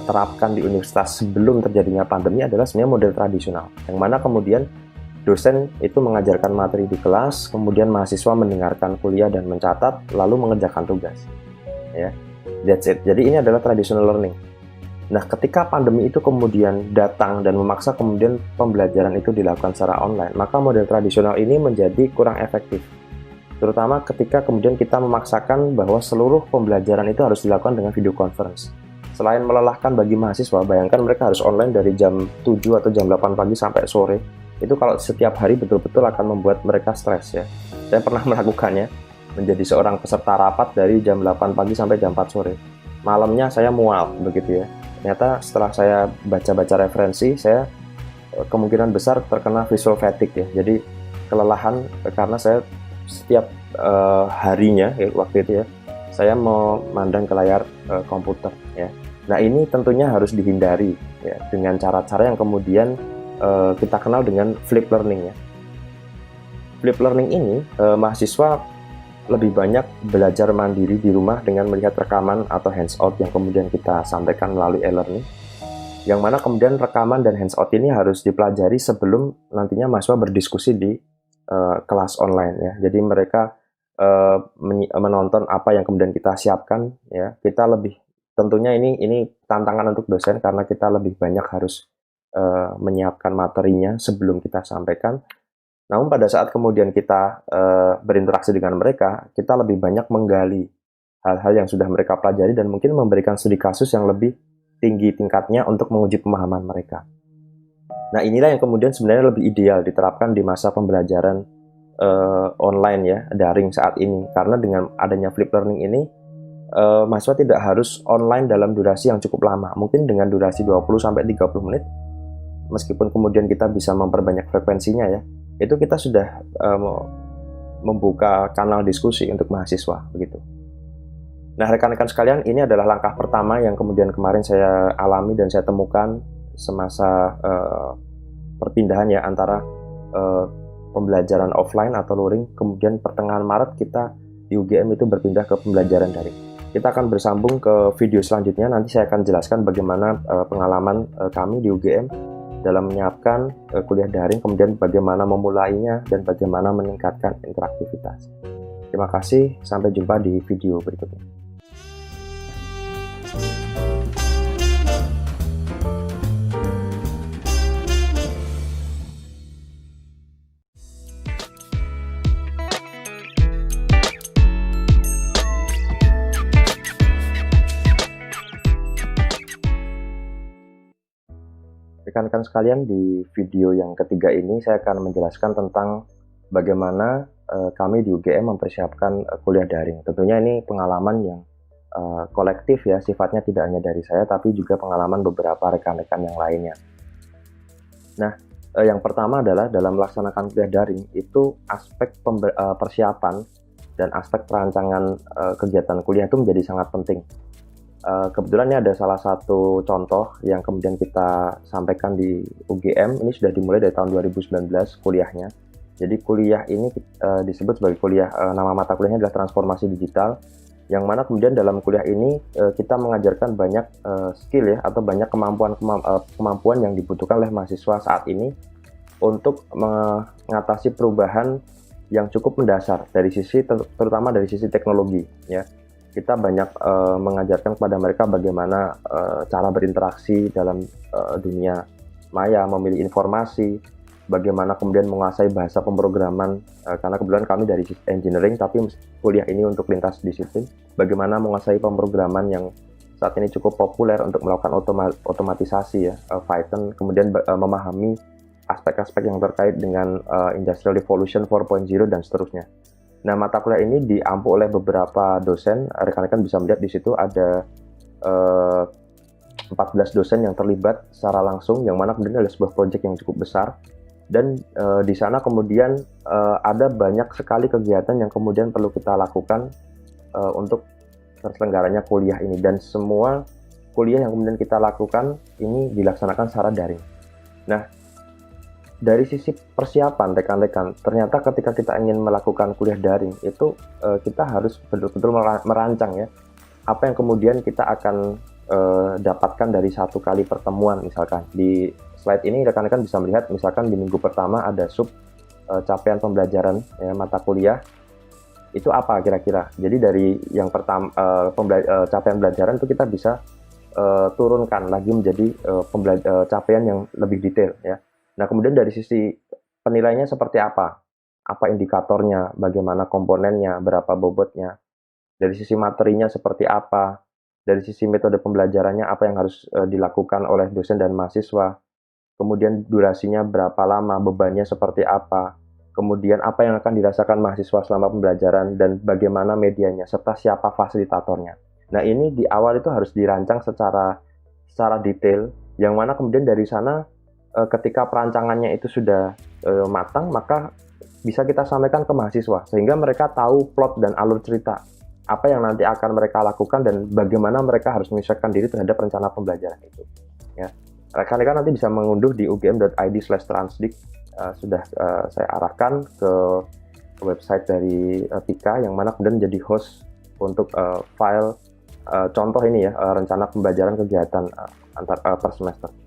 terapkan di universitas sebelum terjadinya pandemi adalah sebenarnya model tradisional, yang mana kemudian dosen itu mengajarkan materi di kelas, kemudian mahasiswa mendengarkan kuliah dan mencatat, lalu mengerjakan tugas ya. That's it. Jadi ini adalah traditional learning. Nah, ketika pandemi itu kemudian datang dan memaksa kemudian pembelajaran itu dilakukan secara online, maka model tradisional ini menjadi kurang efektif. Terutama ketika kemudian kita memaksakan bahwa seluruh pembelajaran itu harus dilakukan dengan video conference. Selain melelahkan bagi mahasiswa, bayangkan mereka harus online dari jam 7 atau jam 8 pagi sampai sore. Itu kalau setiap hari betul-betul akan membuat mereka stres ya. Saya pernah melakukannya, menjadi seorang peserta rapat dari jam 8 pagi sampai jam 4 sore. Malamnya saya mual begitu ya. Ternyata setelah saya baca-baca referensi, saya kemungkinan besar terkena visual fatigue ya. Jadi kelelahan karena saya setiap harinya ya, waktu itu ya, saya memandang ke layar komputer ya. Nah, ini tentunya harus dihindari ya, dengan cara-cara yang kemudian kita kenal dengan flip learning ya. Flip learning ini mahasiswa lebih banyak belajar mandiri di rumah dengan melihat rekaman atau hands-out yang kemudian kita sampaikan melalui e-learning, yang mana kemudian rekaman dan hands-out ini harus dipelajari sebelum nantinya mahasiswa berdiskusi di kelas online ya. Jadi mereka menonton apa yang kemudian kita siapkan ya. Kita lebih, tentunya ini tantangan untuk dosen karena kita lebih banyak harus menyiapkan materinya sebelum kita sampaikan. Namun pada saat kemudian kita berinteraksi dengan mereka, kita lebih banyak menggali hal-hal yang sudah mereka pelajari dan mungkin memberikan studi kasus yang lebih tinggi tingkatnya untuk menguji pemahaman mereka. Nah, inilah yang kemudian sebenarnya lebih ideal diterapkan di masa pembelajaran online ya, daring saat ini. Karena dengan adanya flip learning ini, mahasiswa tidak harus online dalam durasi yang cukup lama. Mungkin dengan durasi 20-30 menit, meskipun kemudian kita bisa memperbanyak frekuensinya ya, itu kita sudah membuka kanal diskusi untuk mahasiswa begitu. Nah, rekan-rekan sekalian, ini adalah langkah pertama yang kemudian kemarin saya alami dan saya temukan semasa perpindahan ya antara pembelajaran offline atau luring, kemudian pertengahan Maret kita di UGM itu berpindah ke pembelajaran daring. Kita akan bersambung ke video selanjutnya, nanti saya akan jelaskan bagaimana pengalaman kami di UGM dalam menyiapkan kuliah daring, kemudian bagaimana memulainya dan bagaimana meningkatkan interaktivitas. Terima kasih, sampai jumpa di video berikutnya. Rekan-rekan sekalian, di video yang ketiga ini saya akan menjelaskan tentang bagaimana kami di UGM mempersiapkan kuliah daring. Tentunya ini pengalaman yang kolektif ya, sifatnya tidak hanya dari saya tapi juga pengalaman beberapa rekan-rekan yang lainnya. Nah, yang pertama adalah dalam melaksanakan kuliah daring itu aspek persiapan dan aspek perancangan kegiatan kuliah itu menjadi sangat penting. Kebetulan ini ada salah satu contoh yang kemudian kita sampaikan di UGM. Ini sudah dimulai dari tahun 2019 kuliahnya. Jadi kuliah ini disebut sebagai kuliah, nama mata kuliahnya adalah transformasi digital, yang mana kemudian dalam kuliah ini kita mengajarkan banyak skill ya, atau banyak kemampuan yang dibutuhkan oleh mahasiswa saat ini untuk mengatasi perubahan yang cukup mendasar dari sisi, terutama dari sisi teknologi ya. Kita banyak mengajarkan kepada mereka bagaimana cara berinteraksi dalam dunia maya, memilih informasi, bagaimana kemudian menguasai bahasa pemrograman, karena kebetulan kami dari engineering, tapi kuliah ini untuk lintas disiplin, bagaimana menguasai pemrograman yang saat ini cukup populer untuk melakukan otomatisasi ya, Python, kemudian memahami aspek-aspek yang terkait dengan Industrial Revolution 4.0 dan seterusnya. Nah, mata kuliah ini diampu oleh beberapa dosen. Rekan-rekan bisa melihat di situ ada 14 dosen yang terlibat secara langsung, yang mana kemudian ada sebuah proyek yang cukup besar. Dan di sana kemudian ada banyak sekali kegiatan yang kemudian perlu kita lakukan untuk terselenggaranya kuliah ini. Dan semua kuliah yang kemudian kita lakukan ini dilaksanakan secara daring. Nah, dari sisi persiapan rekan-rekan, ternyata ketika kita ingin melakukan kuliah daring itu kita harus betul-betul merancang ya, apa yang kemudian kita akan dapatkan dari satu kali pertemuan. Misalkan di slide ini rekan-rekan bisa melihat, misalkan di minggu pertama ada sub capaian pembelajaran ya, mata kuliah itu apa kira-kira. Jadi dari yang pertama capaian pembelajaran itu kita bisa turunkan lagi menjadi capaian yang lebih detail ya. Nah, kemudian dari sisi penilaiannya seperti apa? Apa indikatornya? Bagaimana komponennya? Berapa bobotnya? Dari sisi materinya seperti apa? Dari sisi metode pembelajarannya apa yang harus dilakukan oleh dosen dan mahasiswa? Kemudian durasinya berapa lama? Bebannya seperti apa? Kemudian apa yang akan dirasakan mahasiswa selama pembelajaran dan bagaimana medianya serta siapa fasilitatornya. Nah, ini di awal itu harus dirancang secara detail, yang mana kemudian dari sana ketika perancangannya itu sudah matang, maka bisa kita sampaikan ke mahasiswa sehingga mereka tahu plot dan alur cerita apa yang nanti akan mereka lakukan dan bagaimana mereka harus menyesuaikan diri terhadap rencana pembelajaran itu ya. Rekan-rekan nanti bisa mengunduh di ugm.id/transdik, sudah saya arahkan ke website dari Pika, yang mana kemudian menjadi host untuk file contoh ini ya, rencana pembelajaran kegiatan per semester.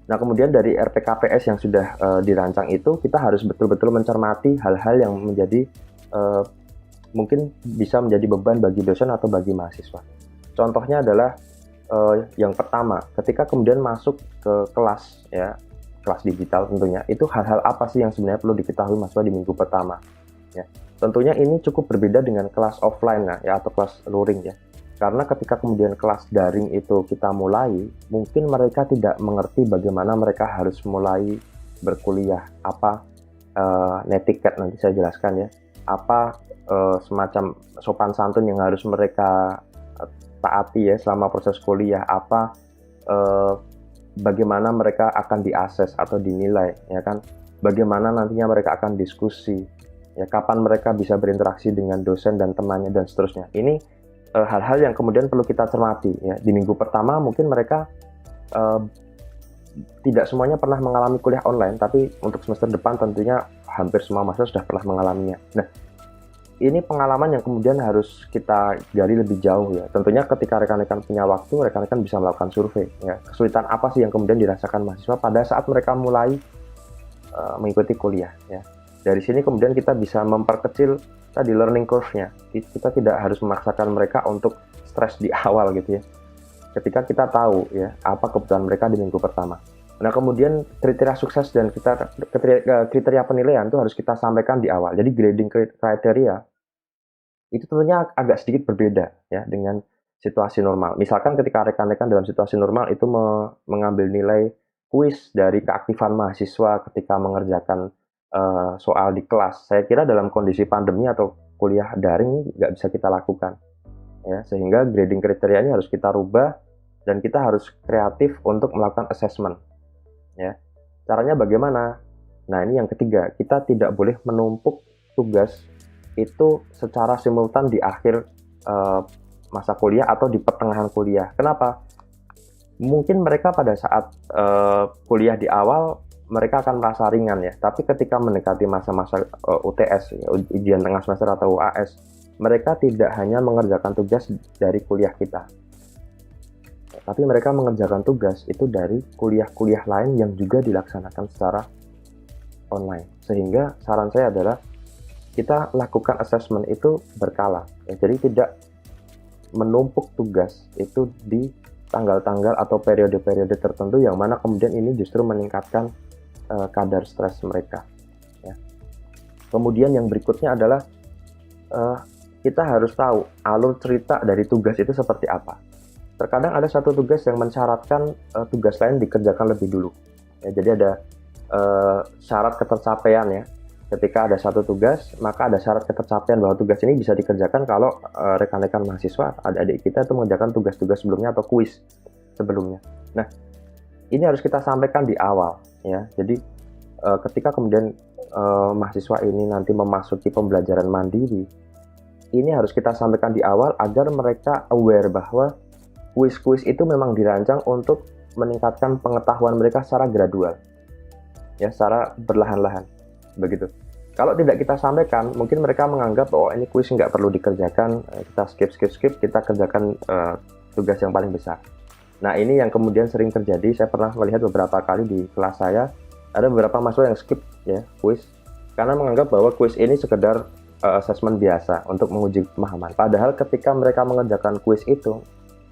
Nah, kemudian dari RPKPS yang sudah dirancang itu, kita harus betul-betul mencermati hal-hal yang menjadi mungkin bisa menjadi beban bagi dosen atau bagi mahasiswa. Contohnya adalah yang pertama, ketika kemudian masuk ke kelas ya, kelas digital tentunya, itu hal-hal apa sih yang sebenarnya perlu diketahui mahasiswa di minggu pertama ya. Tentunya ini cukup berbeda dengan kelas offline ya, atau kelas luring ya. Karena ketika kemudian kelas daring itu kita mulai, mungkin mereka tidak mengerti bagaimana mereka harus mulai berkuliah, apa netiquette, nanti saya jelaskan ya, apa semacam sopan santun yang harus mereka taati ya selama proses kuliah, apa bagaimana mereka akan diakses atau dinilai ya kan, bagaimana nantinya mereka akan diskusi ya, kapan mereka bisa berinteraksi dengan dosen dan temannya dan seterusnya. Ini hal-hal yang kemudian perlu kita cermati ya. Di minggu pertama mungkin mereka tidak semuanya pernah mengalami kuliah online, tapi untuk semester depan tentunya hampir semua mahasiswa sudah pernah mengalaminya. Nah, ini pengalaman yang kemudian harus kita gali lebih jauh ya. Tentunya ketika rekan-rekan punya waktu, rekan-rekan bisa melakukan survei ya. Kesulitan apa sih yang kemudian dirasakan mahasiswa pada saat mereka mulai mengikuti kuliah ya. Dari sini kemudian kita bisa memperkecil tadi learning curve-nya. Kita tidak harus memaksakan mereka untuk stres di awal gitu ya. Ketika kita tahu ya apa kebutuhan mereka di minggu pertama. Nah, kemudian kriteria sukses dan kriteria penilaian itu harus kita sampaikan di awal. Jadi grading kriteria itu tentunya agak sedikit berbeda ya dengan situasi normal. Misalkan ketika rekan-rekan dalam situasi normal itu mengambil nilai kuis dari keaktifan mahasiswa ketika mengerjakan soal di kelas. Saya kira dalam kondisi pandemi atau kuliah daring nggak bisa kita lakukan. Ya, sehingga grading kriteria ini harus kita rubah dan kita harus kreatif untuk melakukan assessment. Ya, caranya bagaimana? Nah, ini yang ketiga, kita tidak boleh menumpuk tugas itu secara simultan di akhir masa kuliah atau di pertengahan kuliah. Kenapa? Mungkin mereka pada saat kuliah di awal mereka akan merasa ringan ya, tapi ketika mendekati masa-masa UTS, ya, ujian tengah semester atau UAS, mereka tidak hanya mengerjakan tugas dari kuliah kita, tapi mereka mengerjakan tugas itu dari kuliah-kuliah lain yang juga dilaksanakan secara online. Sehingga saran saya adalah kita lakukan assessment itu berkala. Ya, jadi tidak menumpuk tugas itu di tanggal-tanggal atau periode-periode tertentu yang mana kemudian ini justru meningkatkan kadar stres mereka. Ya. Kemudian yang berikutnya adalah kita harus tahu alur cerita dari tugas itu seperti apa. Terkadang ada satu tugas yang mensyaratkan tugas lain dikerjakan lebih dulu. Ya, jadi ada syarat ketercapaian ya. Ketika ada satu tugas, maka ada syarat ketercapaian bahwa tugas ini bisa dikerjakan kalau rekan-rekan mahasiswa, adik-adik kita itu mengerjakan tugas-tugas sebelumnya atau kuis sebelumnya. Nah, ini harus kita sampaikan di awal ya. Jadi ketika kemudian mahasiswa ini nanti memasuki pembelajaran mandiri, ini harus kita sampaikan di awal agar mereka aware bahwa kuis-kuis itu memang dirancang untuk meningkatkan pengetahuan mereka secara gradual, ya, secara berlahan-lahan, begitu. Kalau tidak kita sampaikan, mungkin mereka menganggap oh ini kuis nggak perlu dikerjakan, kita skip, kita kerjakan tugas yang paling besar. Nah, ini yang kemudian sering terjadi. Saya pernah melihat beberapa kali di kelas saya, ada beberapa mahasiswa yang skip ya kuis karena menganggap bahwa kuis ini sekedar assessment biasa untuk menguji pemahaman. Padahal ketika mereka mengerjakan kuis itu,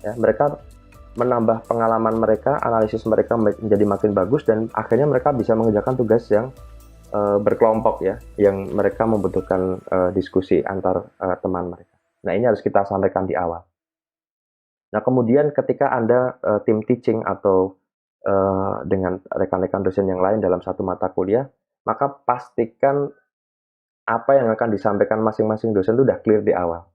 ya, mereka menambah pengalaman mereka, analisis mereka menjadi makin bagus dan akhirnya mereka bisa mengerjakan tugas yang berkelompok ya, yang mereka membutuhkan diskusi antar teman mereka. Nah, ini harus kita sampaikan di awal. Nah, kemudian ketika Anda tim teaching atau dengan rekan-rekan dosen yang lain dalam satu mata kuliah, maka pastikan apa yang akan disampaikan masing-masing dosen itu sudah clear di awal.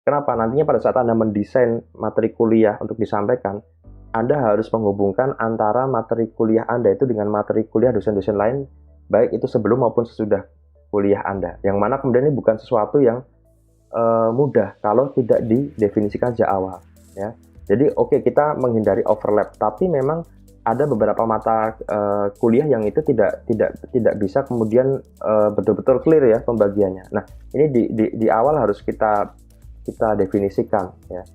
Kenapa? Nantinya pada saat Anda mendesain materi kuliah untuk disampaikan, Anda harus menghubungkan antara materi kuliah Anda itu dengan materi kuliah dosen-dosen lain, baik itu sebelum maupun sesudah kuliah Anda. Yang mana kemudian ini bukan sesuatu yang mudah kalau tidak didefinisikan sejak awal. Ya. Jadi oke, kita menghindari overlap, tapi memang ada beberapa mata kuliah yang itu tidak bisa kemudian betul-betul clear ya pembagiannya. Nah, ini di awal harus kita definisikan ya,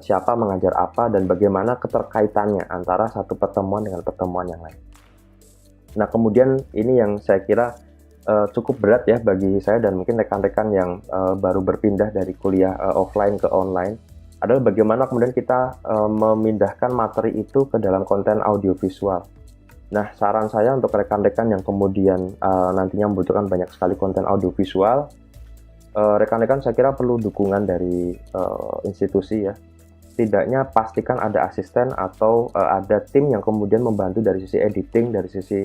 siapa mengajar apa dan bagaimana keterkaitannya antara satu pertemuan dengan pertemuan yang lain. Nah, kemudian ini yang saya kira cukup berat ya bagi saya dan mungkin rekan-rekan yang baru berpindah dari kuliah offline ke online, adalah bagaimana kemudian kita memindahkan materi itu ke dalam konten audiovisual. Nah, saran saya untuk rekan-rekan yang kemudian nantinya membutuhkan banyak sekali konten audiovisual, rekan-rekan saya kira perlu dukungan dari institusi ya. Setidaknya pastikan ada asisten atau ada tim yang kemudian membantu dari sisi editing, dari sisi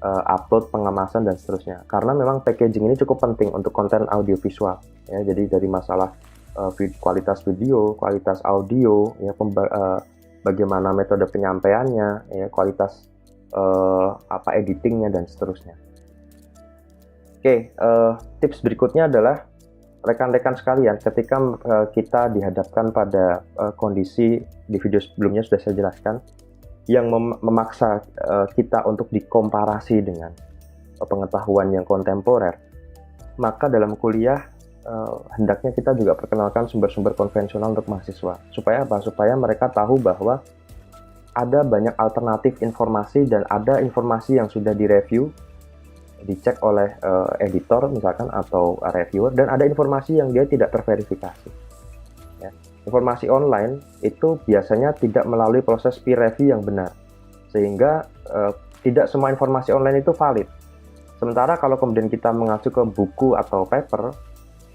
upload, pengemasan, dan seterusnya. Karena memang packaging ini cukup penting untuk konten audiovisual. Ya, jadi dari masalah kualitas video, kualitas audio, ya, bagaimana metode penyampaiannya, ya, kualitas editingnya dan seterusnya. Oke, tips berikutnya adalah rekan-rekan sekalian, ketika kita dihadapkan pada kondisi di video sebelumnya sudah saya jelaskan, yang memaksa kita untuk dikomparasi dengan pengetahuan yang kontemporer, maka dalam kuliah hendaknya kita juga perkenalkan sumber-sumber konvensional untuk mahasiswa. Supaya apa? Supaya mereka tahu bahwa ada banyak alternatif informasi dan ada informasi yang sudah direview, dicek oleh editor misalkan atau reviewer, dan ada informasi yang dia tidak terverifikasi. Ya. Informasi online itu biasanya tidak melalui proses peer review yang benar, sehingga tidak semua informasi online itu valid. Sementara kalau kemudian kita mengacu ke buku atau paper,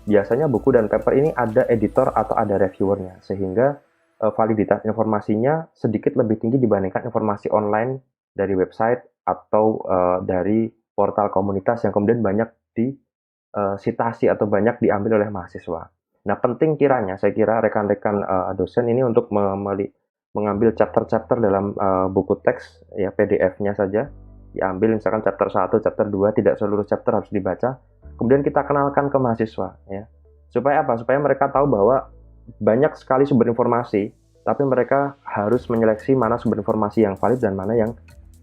biasanya buku dan paper ini ada editor atau ada reviewernya, sehingga validitas informasinya sedikit lebih tinggi dibandingkan informasi online dari website atau dari portal komunitas yang kemudian banyak disitasi atau banyak diambil oleh mahasiswa. Nah, penting kiranya, saya kira rekan-rekan dosen ini untuk mengambil chapter-chapter dalam buku teks, ya PDF-nya saja, diambil misalkan chapter 1, chapter 2, tidak seluruh chapter harus dibaca. Kemudian kita kenalkan ke mahasiswa, ya. Supaya apa? Supaya mereka tahu bahwa banyak sekali sumber informasi, tapi mereka harus menyeleksi mana sumber informasi yang valid dan mana yang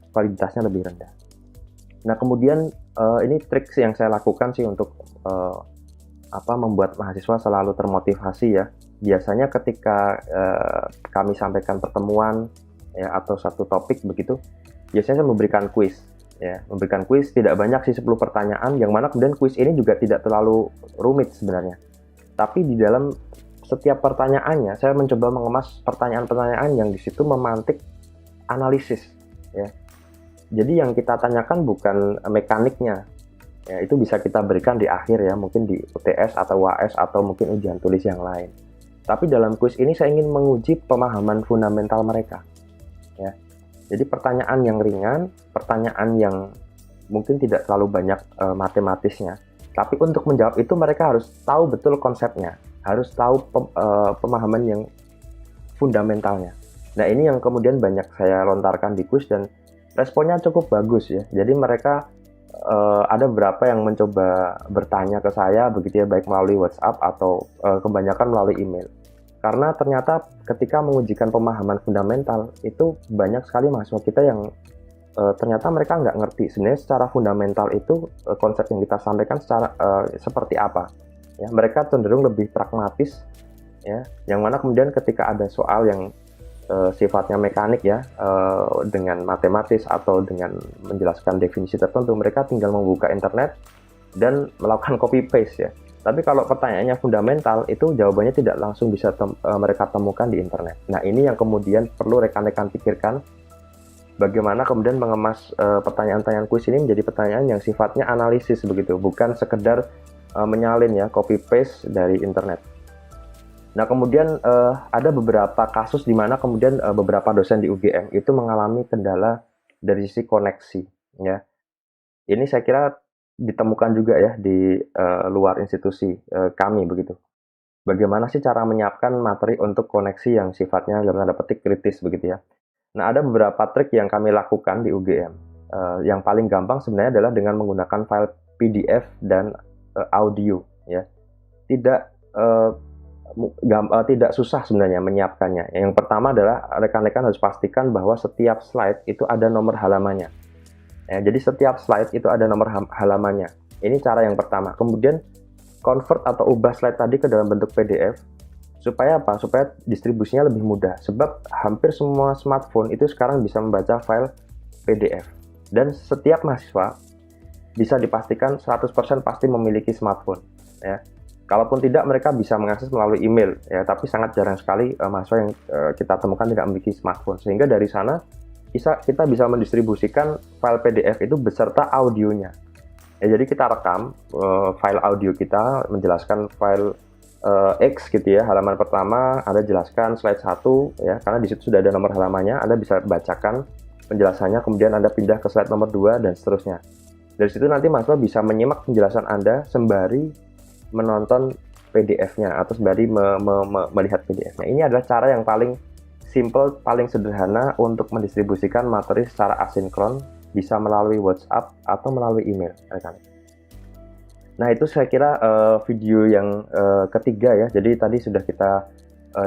validitasnya lebih rendah. Nah, kemudian ini trik yang saya lakukan sih untuk membuat mahasiswa selalu termotivasi, ya. Biasanya ketika kami sampaikan pertemuan, ya, atau satu topik begitu, biasanya saya memberikan kuis. Ya, memberikan kuis tidak banyak sih, 10 pertanyaan, yang mana kemudian kuis ini juga tidak terlalu rumit sebenarnya. Tapi di dalam setiap pertanyaannya, saya mencoba mengemas pertanyaan-pertanyaan yang di situ memantik analisis. Ya. Jadi yang kita tanyakan bukan mekaniknya, ya, itu bisa kita berikan di akhir, ya, mungkin di UTS atau UAS atau mungkin ujian tulis yang lain. Tapi dalam kuis ini saya ingin menguji pemahaman fundamental mereka. Ya. Jadi pertanyaan yang ringan, pertanyaan yang mungkin tidak terlalu banyak matematisnya. Tapi untuk menjawab itu mereka harus tahu betul konsepnya, harus tahu pemahaman yang fundamentalnya. Nah, ini yang kemudian banyak saya lontarkan di kuis dan responnya cukup bagus, ya. Jadi mereka ada beberapa yang mencoba bertanya ke saya begitu, ya, baik melalui WhatsApp atau kebanyakan melalui email. Karena ternyata ketika mengujikan pemahaman fundamental, itu banyak sekali mahasiswa kita yang ternyata mereka nggak ngerti sebenarnya secara fundamental itu konsep yang kita sampaikan secara seperti apa. Ya, mereka cenderung lebih pragmatis, ya, yang mana kemudian ketika ada soal yang sifatnya mekanik, ya, dengan matematis atau dengan menjelaskan definisi tertentu, mereka tinggal membuka internet dan melakukan copy paste, ya. Tapi kalau pertanyaannya fundamental, itu jawabannya tidak langsung bisa mereka temukan di internet. Nah, ini yang kemudian perlu rekan-rekan pikirkan, bagaimana kemudian mengemas pertanyaan-pertanyaan kuis ini menjadi pertanyaan yang sifatnya analisis begitu, bukan sekedar menyalin, ya, copy paste dari internet. Nah, kemudian ada beberapa kasus di mana kemudian beberapa dosen di UGM itu mengalami kendala dari sisi koneksi, ya. Ini saya kira ditemukan juga, ya, di luar institusi kami begitu. Bagaimana sih cara menyiapkan materi untuk koneksi yang sifatnya dalam tanda petik kritis begitu, ya. Nah, ada beberapa trik yang kami lakukan di UGM. Yang paling gampang sebenarnya adalah dengan menggunakan file PDF dan audio, ya. Tidak susah sebenarnya menyiapkannya. Yang pertama adalah rekan-rekan harus pastikan bahwa setiap slide itu ada nomor halamannya. Ya, jadi setiap slide itu ada nomor halamannya. Ini cara yang pertama. Kemudian convert atau ubah slide tadi ke dalam bentuk PDF. Supaya apa? Supaya distribusinya lebih mudah. Sebab hampir semua smartphone itu sekarang bisa membaca file PDF. Dan setiap mahasiswa bisa dipastikan 100% pasti memiliki smartphone. Ya. Kalaupun tidak, mereka bisa mengakses melalui email. Ya, tapi sangat jarang sekali mahasiswa yang kita temukan tidak memiliki smartphone. Sehingga dari sana kita bisa mendistribusikan file PDF itu beserta audionya. Ya, jadi kita rekam file audio kita, menjelaskan file X gitu, ya, halaman pertama, Anda jelaskan slide 1, ya, karena di situ sudah ada nomor halamannya, Anda bisa bacakan penjelasannya, kemudian Anda pindah ke slide nomor 2 dan seterusnya. Dari situ nanti mahasiswa bisa menyimak penjelasan Anda sembari menonton PDF-nya atau sembari melihat PDF-nya. Ini adalah cara yang paling simple, paling sederhana untuk mendistribusikan materi secara asinkron, bisa melalui WhatsApp atau melalui email. Nah, itu saya kira video yang ketiga ya. Jadi tadi sudah kita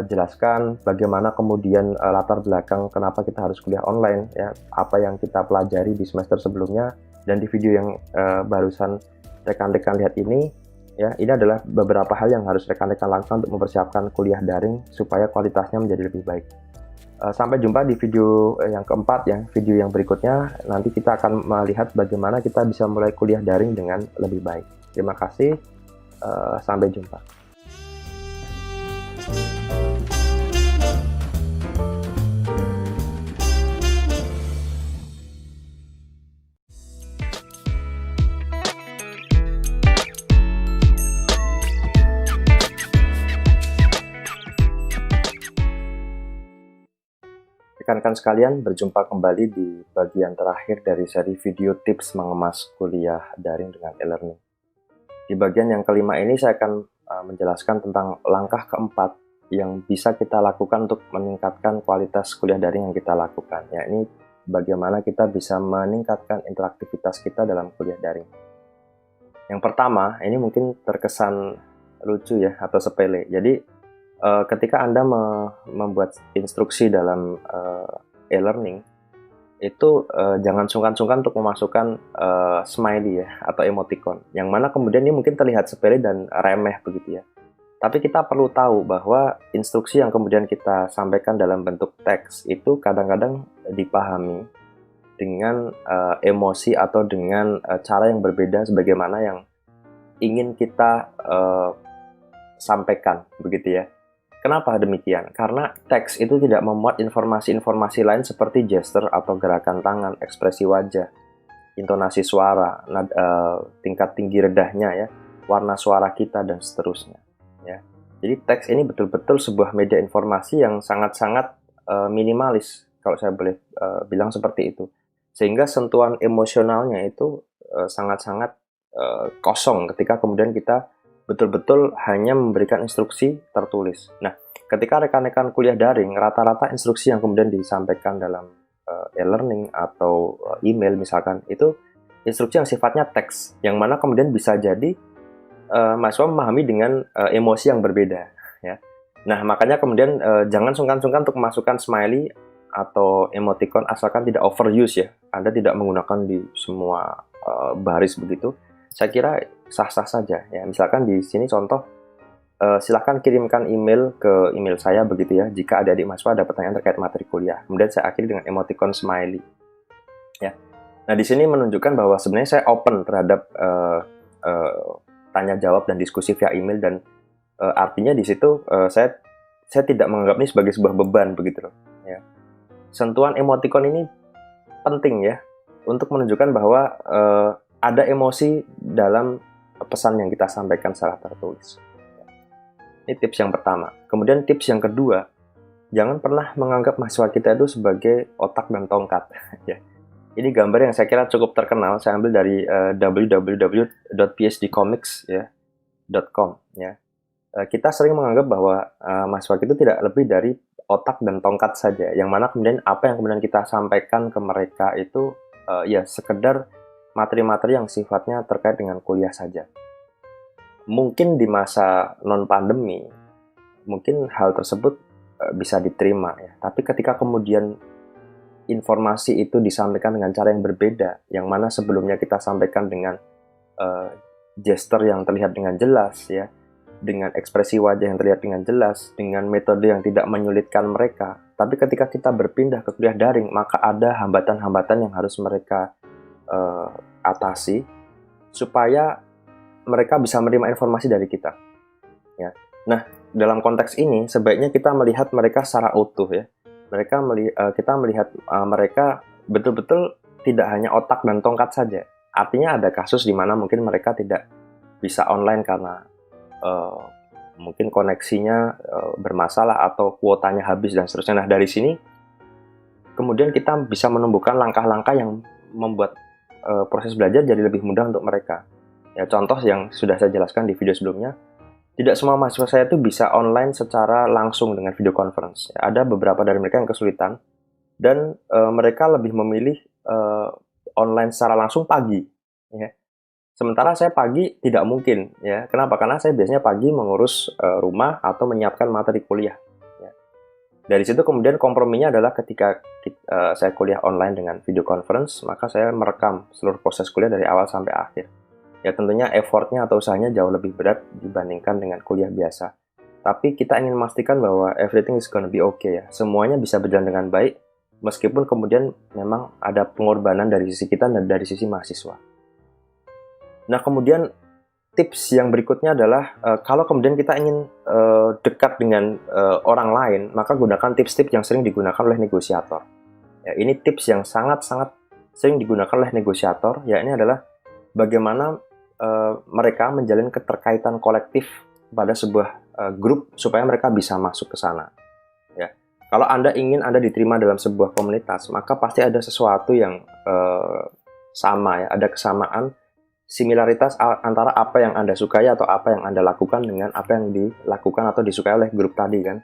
jelaskan bagaimana kemudian latar belakang kenapa kita harus kuliah online ya, apa yang kita pelajari di semester sebelumnya, dan di video yang barusan rekan-rekan lihat ini ya, ini adalah beberapa hal yang harus rekan-rekan lakukan untuk mempersiapkan kuliah daring supaya kualitasnya menjadi lebih baik. Sampai jumpa di video yang keempat ya, video yang berikutnya. Nanti kita akan melihat bagaimana kita bisa mulai kuliah daring dengan lebih baik. Terima kasih, sampai jumpa. Rekan-rekan sekalian, berjumpa kembali di bagian terakhir dari seri video tips mengemas kuliah daring dengan e-learning. Di bagian yang kelima ini saya akan menjelaskan tentang langkah keempat yang bisa kita lakukan untuk meningkatkan kualitas kuliah daring yang kita lakukan. Ya, ini bagaimana kita bisa meningkatkan interaktivitas kita dalam kuliah daring. Yang pertama, ini mungkin terkesan lucu ya atau sepele. Jadi ketika Anda membuat instruksi dalam e-learning, itu jangan sungkan-sungkan untuk memasukkan smiley ya atau emoticon, yang mana kemudian ini mungkin terlihat sepele dan remeh begitu ya. Tapi kita perlu tahu bahwa instruksi yang kemudian kita sampaikan dalam bentuk teks itu kadang-kadang dipahami dengan emosi atau dengan cara yang berbeda sebagaimana yang ingin kita sampaikan begitu ya. Kenapa demikian? Karena teks itu tidak memuat informasi-informasi lain seperti gesture atau gerakan tangan, ekspresi wajah, intonasi suara, tingkat tinggi redahnya ya, warna suara kita dan seterusnya. Ya. Jadi teks ini betul-betul sebuah media informasi yang sangat-sangat minimalis, kalau saya boleh bilang seperti itu. Sehingga sentuhan emosionalnya itu sangat-sangat kosong ketika kemudian kita betul-betul hanya memberikan instruksi tertulis. Nah, ketika rekan-rekan kuliah daring, rata-rata instruksi yang kemudian disampaikan dalam e-learning atau email misalkan, itu instruksi yang sifatnya teks, yang mana kemudian bisa jadi mahasiswa memahami dengan emosi yang berbeda. Ya. Nah, makanya kemudian jangan sungkan-sungkan untuk memasukkan smiley atau emoticon asalkan tidak overuse ya. Anda tidak menggunakan di semua baris begitu. Saya kira sah-sah saja ya. Misalkan di sini contoh, silahkan kirimkan email ke email saya begitu ya, jika adik-adik mahasiswa ada pertanyaan terkait materi kuliah. Kemudian saya akhiri dengan emoticon smiley. Ya. Nah, di sini menunjukkan bahwa sebenarnya saya open terhadap tanya jawab dan diskusi via email, dan artinya di situ saya tidak menganggap ini sebagai sebuah beban begitu loh. Ya. Sentuhan emoticon ini penting ya untuk menunjukkan bahwa ada emosi dalam pesan yang kita sampaikan secara tertulis. Ini tips yang pertama. Kemudian tips yang kedua, jangan pernah menganggap mahasiswa kita itu sebagai otak dan tongkat. Ya. Ini gambar yang saya kira cukup terkenal. Saya ambil dari www.phdcomics.com. Ya. Kita sering menganggap bahwa mahasiswa kita tidak lebih dari otak dan tongkat saja. Yang mana kemudian apa yang kemudian kita sampaikan ke mereka itu ya sekedar materi-materi yang sifatnya terkait dengan kuliah saja. Mungkin di masa non-pandemi, mungkin hal tersebut bisa diterima ya. Tapi ketika kemudian informasi itu disampaikan dengan cara yang berbeda, yang mana sebelumnya kita sampaikan dengan gesture yang terlihat dengan jelas ya, dengan ekspresi wajah yang terlihat dengan jelas, dengan metode yang tidak menyulitkan mereka. Tapi ketika kita berpindah ke kuliah daring, maka ada hambatan-hambatan yang harus mereka atasi supaya mereka bisa menerima informasi dari kita. Ya. Nah, dalam konteks ini sebaiknya kita melihat mereka secara utuh ya. Kita melihat mereka betul-betul tidak hanya otak dan tongkat saja. Artinya ada kasus di mana mungkin mereka tidak bisa online karena mungkin koneksinya bermasalah atau kuotanya habis dan seterusnya. Nah, dari sini kemudian kita bisa menumbuhkan langkah-langkah yang membuat proses belajar jadi lebih mudah untuk mereka. Ya, contoh yang sudah saya jelaskan di video sebelumnya, tidak semua mahasiswa saya itu bisa online secara langsung dengan video conference. Ya, ada beberapa dari mereka yang kesulitan, dan mereka lebih memilih online secara langsung pagi. Ya. Sementara saya pagi tidak mungkin, ya. Kenapa? Karena saya biasanya pagi mengurus rumah atau menyiapkan materi kuliah. Ya. Dari situ kemudian komprominya adalah ketika saya kuliah online dengan video conference, maka saya merekam seluruh proses kuliah dari awal sampai akhir. Ya tentunya effortnya atau usahanya jauh lebih berat dibandingkan dengan kuliah biasa. Tapi kita ingin memastikan bahwa everything is gonna be okay ya. Semuanya bisa berjalan dengan baik, meskipun kemudian memang ada pengorbanan dari sisi kita dan dari sisi mahasiswa. Nah, kemudian tips yang berikutnya adalah kalau kemudian kita ingin dekat dengan orang lain, maka gunakan tips-tips yang sering digunakan oleh negosiator. Ya, ini tips yang sangat-sangat sering digunakan oleh negosiator, ya ini adalah bagaimana mereka menjalin keterkaitan kolektif pada sebuah grup supaya mereka bisa masuk ke sana. Ya. Kalau Anda ingin Anda diterima dalam sebuah komunitas, maka pasti ada sesuatu yang sama ya, ada kesamaan, similaritas antara apa yang Anda sukai atau apa yang Anda lakukan dengan apa yang dilakukan atau disukai oleh grup tadi kan.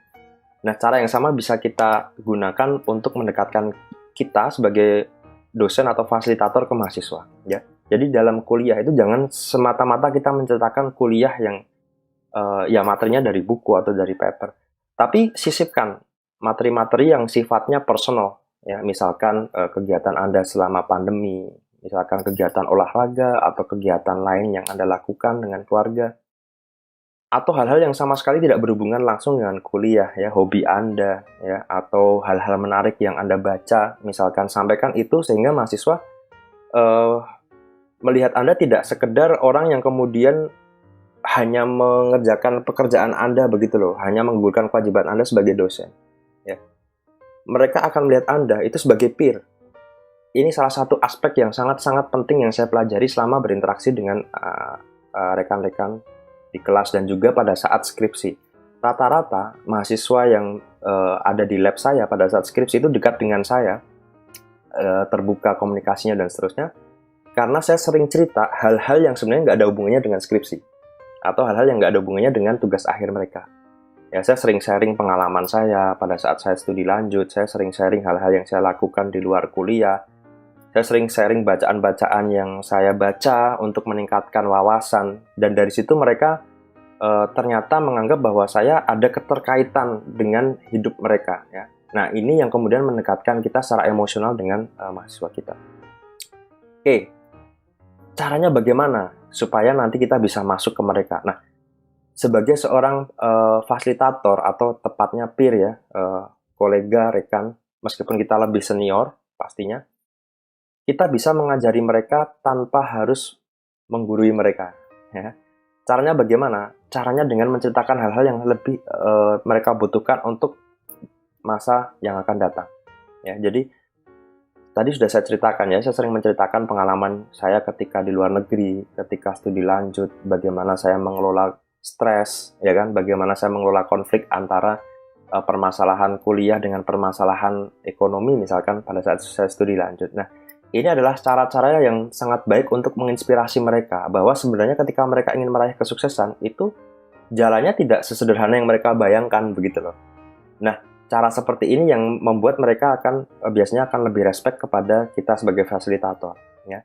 Nah, cara yang sama bisa kita gunakan untuk mendekatkan kita sebagai dosen atau fasilitator ke mahasiswa ya. Jadi dalam kuliah itu jangan semata-mata kita menceritakan kuliah yang ya materinya dari buku atau dari paper. Tapi sisipkan materi-materi yang sifatnya personal ya, misalkan kegiatan Anda selama pandemi, misalkan kegiatan olahraga atau kegiatan lain yang Anda lakukan dengan keluarga, atau hal-hal yang sama sekali tidak berhubungan langsung dengan kuliah ya, hobi Anda ya, atau hal-hal menarik yang Anda baca, misalkan sampaikan itu sehingga mahasiswa melihat Anda tidak sekedar orang yang kemudian hanya mengerjakan pekerjaan Anda begitu loh, hanya menggugurkan kewajiban Anda sebagai dosen ya. Mereka akan melihat Anda itu sebagai peer. Ini salah satu aspek yang sangat-sangat penting yang saya pelajari selama berinteraksi dengan rekan-rekan di kelas dan juga pada saat skripsi. Rata-rata mahasiswa yang ada di lab saya pada saat skripsi itu dekat dengan saya, terbuka komunikasinya dan seterusnya, karena saya sering cerita hal-hal yang sebenarnya nggak ada hubungannya dengan skripsi, atau hal-hal yang nggak ada hubungannya dengan tugas akhir mereka. Ya, saya sering sharing pengalaman saya pada saat saya studi lanjut, saya sering sharing hal-hal yang saya lakukan di luar kuliah, saya sering sharing bacaan-bacaan yang saya baca untuk meningkatkan wawasan, dan dari situ mereka ternyata menganggap bahwa saya ada keterkaitan dengan hidup mereka. Ya. Nah, ini yang kemudian mendekatkan kita secara emosional dengan mahasiswa kita. Oke, caranya bagaimana supaya nanti kita bisa masuk ke mereka? Nah, sebagai seorang fasilitator atau tepatnya peer ya, kolega, rekan, meskipun kita lebih senior pastinya, kita bisa mengajari mereka tanpa harus menggurui mereka. Ya. Caranya bagaimana? Caranya dengan menceritakan hal-hal yang lebih mereka butuhkan untuk masa yang akan datang. Ya, jadi tadi sudah saya ceritakan ya, saya sering menceritakan pengalaman saya ketika di luar negeri, ketika studi lanjut, bagaimana saya mengelola stres, ya kan, bagaimana saya mengelola konflik antara permasalahan kuliah dengan permasalahan ekonomi misalkan pada saat saya studi lanjut. Nah, ini adalah cara-cara yang sangat baik untuk menginspirasi mereka bahwa sebenarnya ketika mereka ingin meraih kesuksesan itu jalannya tidak sesederhana yang mereka bayangkan begitu loh. Nah, cara seperti ini yang membuat mereka biasanya akan lebih respect kepada kita sebagai fasilitator ya.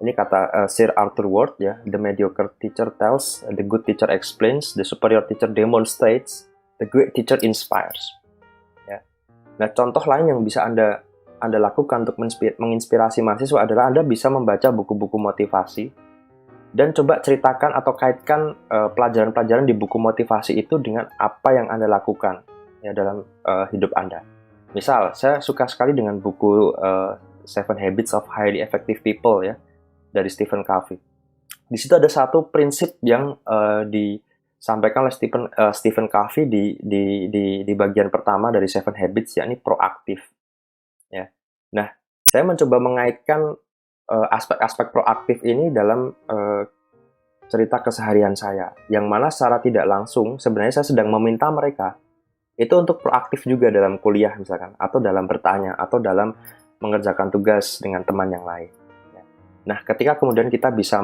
Ini kata Sir Arthur Ward ya, the mediocre teacher tells, the good teacher explains, the superior teacher demonstrates, the great teacher inspires. Ya. Nah, contoh lain yang bisa Anda lakukan untuk menginspirasi mahasiswa adalah Anda bisa membaca buku-buku motivasi dan coba ceritakan atau kaitkan pelajaran-pelajaran di buku motivasi itu dengan apa yang Anda lakukan ya dalam hidup Anda. Misal, saya suka sekali dengan buku Seven Habits of Highly Effective People ya dari Stephen Covey. Di situ ada satu prinsip yang disampaikan oleh Stephen Covey di bagian pertama dari Seven Habits, yakni proaktif. Ya. Nah, saya mencoba mengaitkan aspek-aspek proaktif ini dalam cerita keseharian saya, yang mana secara tidak langsung sebenarnya saya sedang meminta mereka itu untuk proaktif juga dalam kuliah misalkan, atau dalam bertanya, atau dalam mengerjakan tugas dengan teman yang lain. Ya. Nah, ketika kemudian kita bisa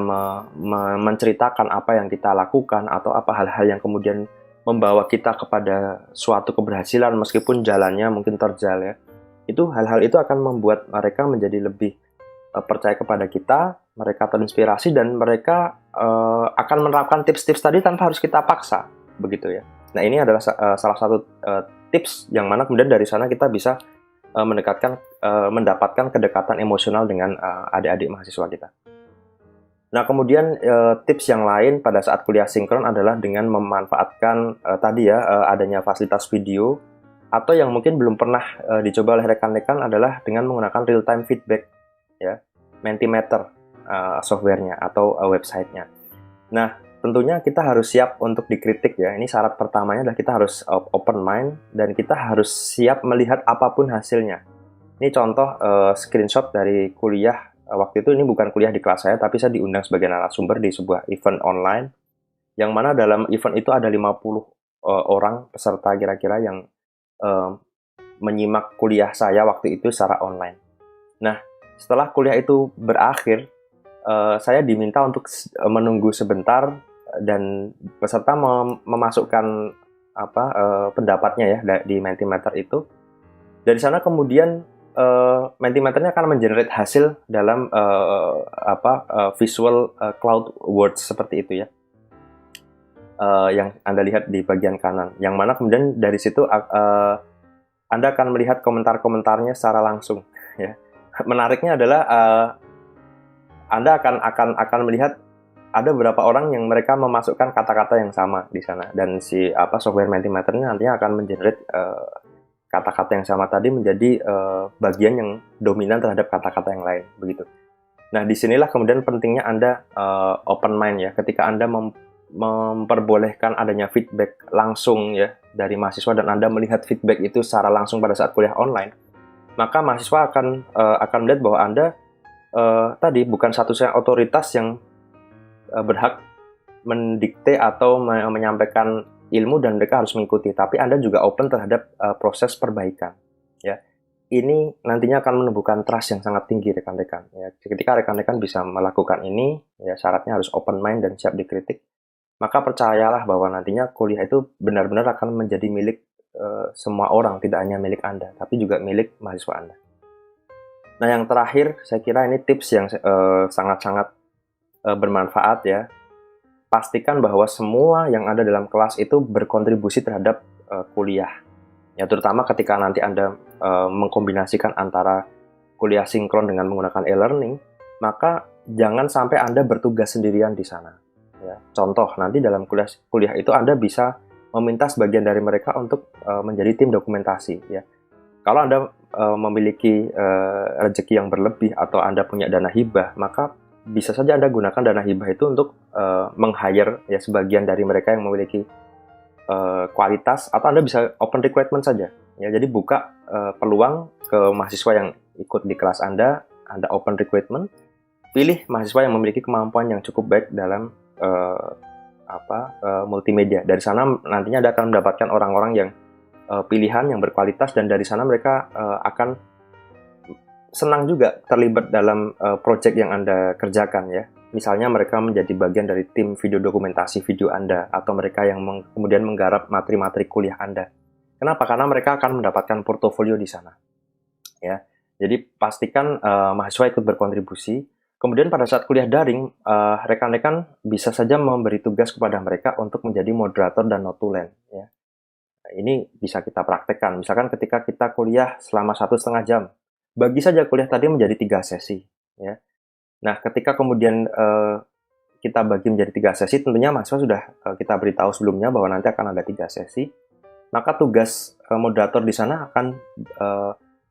menceritakan apa yang kita lakukan, atau apa hal-hal yang kemudian membawa kita kepada suatu keberhasilan meskipun jalannya mungkin terjal ya, itu hal-hal itu akan membuat mereka menjadi lebih percaya kepada kita, mereka terinspirasi, dan mereka akan menerapkan tips-tips tadi tanpa harus kita paksa, begitu ya. Nah, ini adalah salah satu tips yang mana kemudian dari sana kita bisa mendapatkan kedekatan emosional dengan adik-adik mahasiswa kita. Nah, kemudian tips yang lain pada saat kuliah sinkron adalah dengan memanfaatkan adanya fasilitas video, atau yang mungkin belum pernah dicoba oleh rekan-rekan adalah dengan menggunakan real-time feedback, ya, Mentimeter softwarenya atau websitenya. Nah, tentunya kita harus siap untuk dikritik ya. Ini syarat pertamanya adalah kita harus open mind dan kita harus siap melihat apapun hasilnya. Ini contoh screenshot dari kuliah. Waktu itu ini bukan kuliah di kelas saya, tapi saya diundang sebagai narasumber di sebuah event online, yang mana dalam event itu ada 50 orang peserta kira-kira yang menyimak kuliah saya waktu itu secara online. Nah, setelah kuliah itu berakhir, saya diminta untuk menunggu sebentar dan peserta memasukkan pendapatnya ya di Mentimeter itu. Dari sana kemudian Mentimeternya akan mengenerate hasil dalam visual cloud words seperti itu ya, yang Anda lihat di bagian kanan. Yang mana kemudian dari situ Anda akan melihat komentar-komentarnya secara langsung ya. Menariknya adalah Anda akan melihat ada beberapa orang yang mereka memasukkan kata-kata yang sama di sana, dan si software Mentimeter ini nantinya akan mengenerate kata-kata yang sama tadi menjadi bagian yang dominan terhadap kata-kata yang lain, begitu. Nah, disinilah kemudian pentingnya Anda open mind ya, ketika Anda memperbolehkan adanya feedback langsung ya dari mahasiswa, dan Anda melihat feedback itu secara langsung pada saat kuliah online, maka mahasiswa akan melihat bahwa Anda tadi bukan satu-satunya otoritas yang berhak mendikte atau menyampaikan ilmu dan mereka harus mengikuti, tapi Anda juga open terhadap proses perbaikan ya. Ini nantinya akan menumbuhkan trust yang sangat tinggi rekan-rekan ya. Ketika rekan-rekan bisa melakukan ini ya, syaratnya harus open mind dan siap dikritik, maka percayalah bahwa nantinya kuliah itu benar-benar akan menjadi milik semua orang, tidak hanya milik Anda, tapi juga milik mahasiswa Anda. Nah, yang terakhir, saya kira ini tips yang sangat-sangat bermanfaat ya. Pastikan bahwa semua yang ada dalam kelas itu berkontribusi terhadap kuliah. Ya, terutama ketika nanti Anda mengkombinasikan antara kuliah sinkron dengan menggunakan e-learning, maka jangan sampai Anda bertugas sendirian di sana. Ya, contoh, nanti dalam kuliah itu Anda bisa meminta sebagian dari mereka untuk menjadi tim dokumentasi ya. Kalau Anda memiliki rezeki yang berlebih atau Anda punya dana hibah, maka bisa saja Anda gunakan dana hibah itu untuk meng-hire ya sebagian dari mereka yang memiliki kualitas, atau Anda bisa open recruitment saja ya. Jadi buka peluang ke mahasiswa yang ikut di kelas Anda open recruitment, pilih mahasiswa yang memiliki kemampuan yang cukup baik dalam multimedia. Dari sana nantinya Anda akan mendapatkan orang-orang yang pilihan yang berkualitas, dan dari sana mereka akan senang juga terlibat dalam project yang Anda kerjakan ya. Misalnya mereka menjadi bagian dari tim video dokumentasi video Anda, atau mereka yang kemudian menggarap materi-materi kuliah Anda. Kenapa? Karena mereka akan mendapatkan portofolio di sana. Ya. Jadi pastikan mahasiswa ikut berkontribusi. Kemudian pada saat kuliah daring, rekan-rekan bisa saja memberi tugas kepada mereka untuk menjadi moderator dan notulen ya. Ini bisa kita praktekkan. Misalkan ketika kita kuliah selama 1,5 jam, bagi saja kuliah tadi menjadi 3 sesi ya. Nah, ketika kemudian kita bagi menjadi 3 sesi, tentunya mahasiswa sudah kita beritahu sebelumnya bahwa nanti akan ada 3 sesi. Maka tugas moderator di sana akan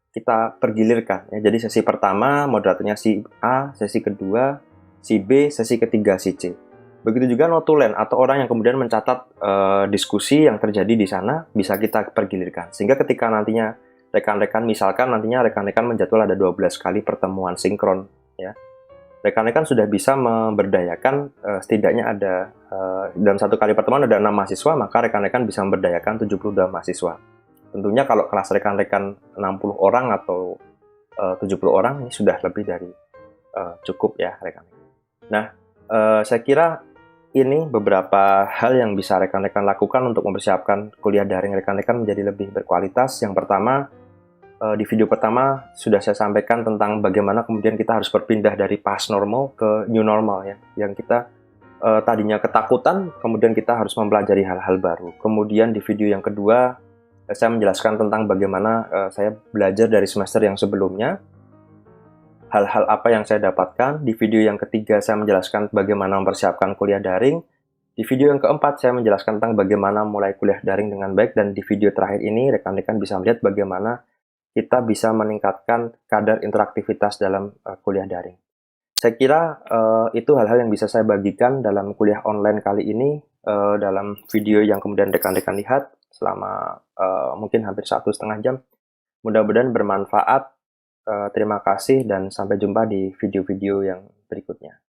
kita pergilirkan ya. Jadi sesi pertama moderatornya si A, sesi kedua si B, sesi ketiga si C. Begitu juga notulen atau orang yang kemudian mencatat diskusi yang terjadi di sana bisa kita pergilirkan. Sehingga ketika nantinya rekan-rekan, misalkan nantinya rekan-rekan menjadwal ada 12 kali pertemuan sinkron ya. Rekan-rekan sudah bisa memberdayakan setidaknya ada dalam 1 kali pertemuan ada 6 mahasiswa, maka rekan-rekan bisa memberdayakan 72 mahasiswa. Tentunya kalau kelas rekan-rekan 60 orang atau 70 orang, ini sudah lebih dari cukup ya rekan-rekan. Nah, saya kira ini beberapa hal yang bisa rekan-rekan lakukan untuk mempersiapkan kuliah daring rekan-rekan menjadi lebih berkualitas. Yang pertama, Di video pertama sudah saya sampaikan tentang bagaimana kemudian kita harus berpindah dari past normal ke new normal ya, yang kita tadinya ketakutan, kemudian kita harus mempelajari hal-hal baru. Kemudian di video yang kedua, saya menjelaskan tentang bagaimana saya belajar dari semester yang sebelumnya, hal-hal apa yang saya dapatkan. Di video yang ketiga, saya menjelaskan bagaimana mempersiapkan kuliah daring. Di video yang keempat, saya menjelaskan tentang bagaimana mulai kuliah daring dengan baik. Dan di video terakhir ini, rekan-rekan bisa melihat bagaimana kita bisa meningkatkan kadar interaktivitas dalam kuliah daring. Saya kira itu hal-hal yang bisa saya bagikan dalam kuliah online kali ini, dalam video yang kemudian rekan-rekan lihat selama mungkin hampir 1,5 jam. Mudah-mudahan bermanfaat. Terima kasih dan sampai jumpa di video-video yang berikutnya.